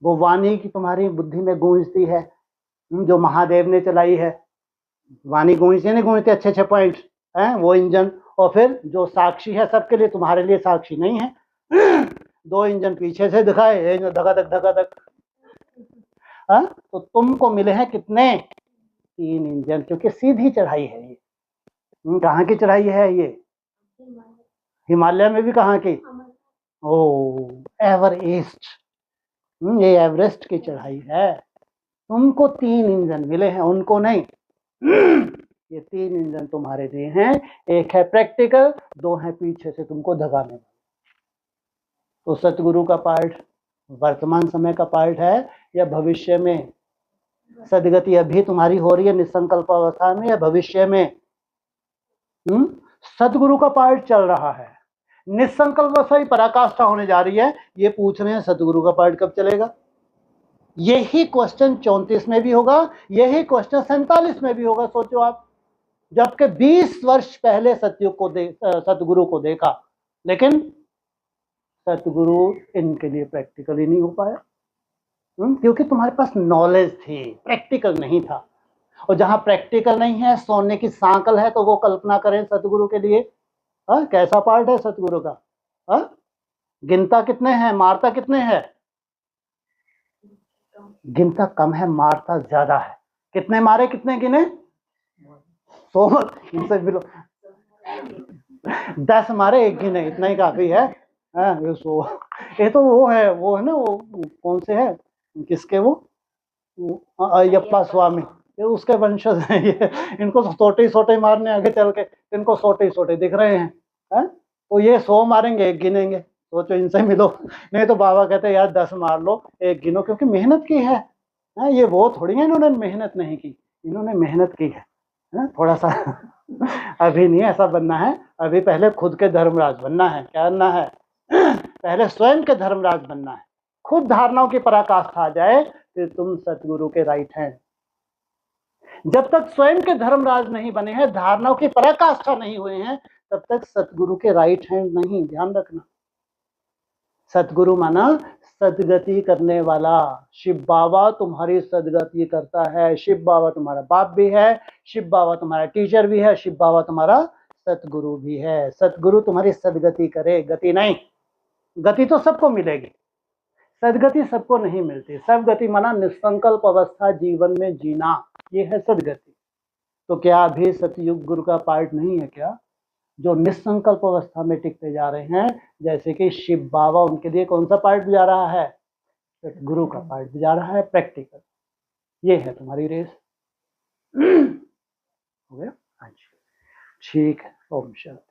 वो वाणी की तुम्हारी बुद्धि में गूंजती है, जो महादेव ने चलाई है। वाणी गूंजती नहीं गूंजती, अच्छे अच्छे पॉइंट हैं वो इंजन। और फिर जो साक्षी है सबके लिए, तुम्हारे लिए साक्षी नहीं है। 2 इंजन पीछे से दिखाए, धका धक। तो तुमको मिले हैं कितने? 3 इंजन, क्योंकि सीधी चढ़ाई है ये। कहाँ की चढ़ाई है ये? हिमालय में भी कहाँ की? ओ एवरेस्ट। ये एवरेस्ट की चढ़ाई है। तुमको 3 इंजन मिले हैं, उनको नहीं। ये 3 इंजन तुम्हारे लिए हैं। एक है प्रैक्टिकल, 2 है पीछे से तुमको धगाने वाले। तो सतगुरु का पार्ट वर्तमान समय का पार्ट है या भविष्य में? सदगति अभी तुम्हारी हो रही है निसंकल्प अवस्था में या भविष्य में? सतगुरु का पार्ट चल रहा है। निसंकल्प अवस्था ही पराकाष्ठा होने जा रही है। ये पूछ रहे हैं सतगुरु का पार्ट कब चलेगा? यही क्वेश्चन 34 में भी होगा, यही क्वेश्चन 47 में भी होगा। सोचो आप, जबकि 20 वर्ष पहले सतयुग को सतगुरु को देखा, लेकिन सतगुरु इनके लिए प्रैक्टिकली नहीं हो पाया। क्योंकि तुम्हारे पास नॉलेज थी, प्रैक्टिकल नहीं था। और जहां प्रैक्टिकल नहीं है, सोने की सांकल है, तो वो कल्पना करें सतगुरु के लिए कैसा पार्ट है सतगुरु का? गिनता कितने हैं, मारता कितने हैं? गिनता कम है, मारता ज्यादा है। कितने मारे, कितने गिने? 100 इनसे मिलो। 10 मारे, 1 गिने, इतना ही काफी है। ये 100। ये तो वो है ना, वो कौन से है, किसके वो अयप्पा स्वामी, ये उसके वंशज हैं ये। इनको सोटे मारने आगे चल के, इनको सोटे दिख रहे हैं। तो ये 100 मारेंगे, 1 गिनेंगे। सोचो, इनसे मिलो। नहीं तो बाबा कहते हैं यार 10 मार लो, 1 गिनो, क्योंकि मेहनत की है। ये वो थोड़ी है इन्होंने मेहनत नहीं की, इन्होंने मेहनत की है। थोड़ा सा अभी नहीं ऐसा बनना है, अभी पहले खुद के धर्मराज बनना है। क्या बनना है? पहले स्वयं के धर्मराज बनना है। खुद धारणाओं की पराकाष्ठा आ जाए, फिर तुम सतगुरु के राइट हैंड। जब तक स्वयं के धर्मराज नहीं बने हैं, धारणाओं की पराकाष्ठा नहीं हुए हैं, तब तक सतगुरु के राइट हैंड नहीं। ध्यान रखना, सतगुरु माना सदगति करने वाला। शिव बाबा तुम्हारी सदगति करता है। शिव बाबा तुम्हारा बाप भी है, शिव बाबा तुम्हारा टीचर भी है, शिव बाबा तुम्हारा सतगुरु भी है। सतगुरु तुम्हारी सदगति करे, गति नहीं। गति तो सबको मिलेगी, सदगति सबको नहीं मिलती। सदगति माना निसंकल्प अवस्था जीवन में जीना, ये है सदगति। तो क्या अभी सतयुग गुरु का पार्ट नहीं है क्या, जो निसंकल्प अवस्था में टिकते जा रहे हैं? जैसे कि शिव बाबा, उनके लिए कौन सा पार्ट भी जा रहा है? गुरु का पार्ट भी जा रहा है, प्रैक्टिकल। ये है तुम्हारी रेस। हो गया? हाँ जी, ठीक है। ओम शांति।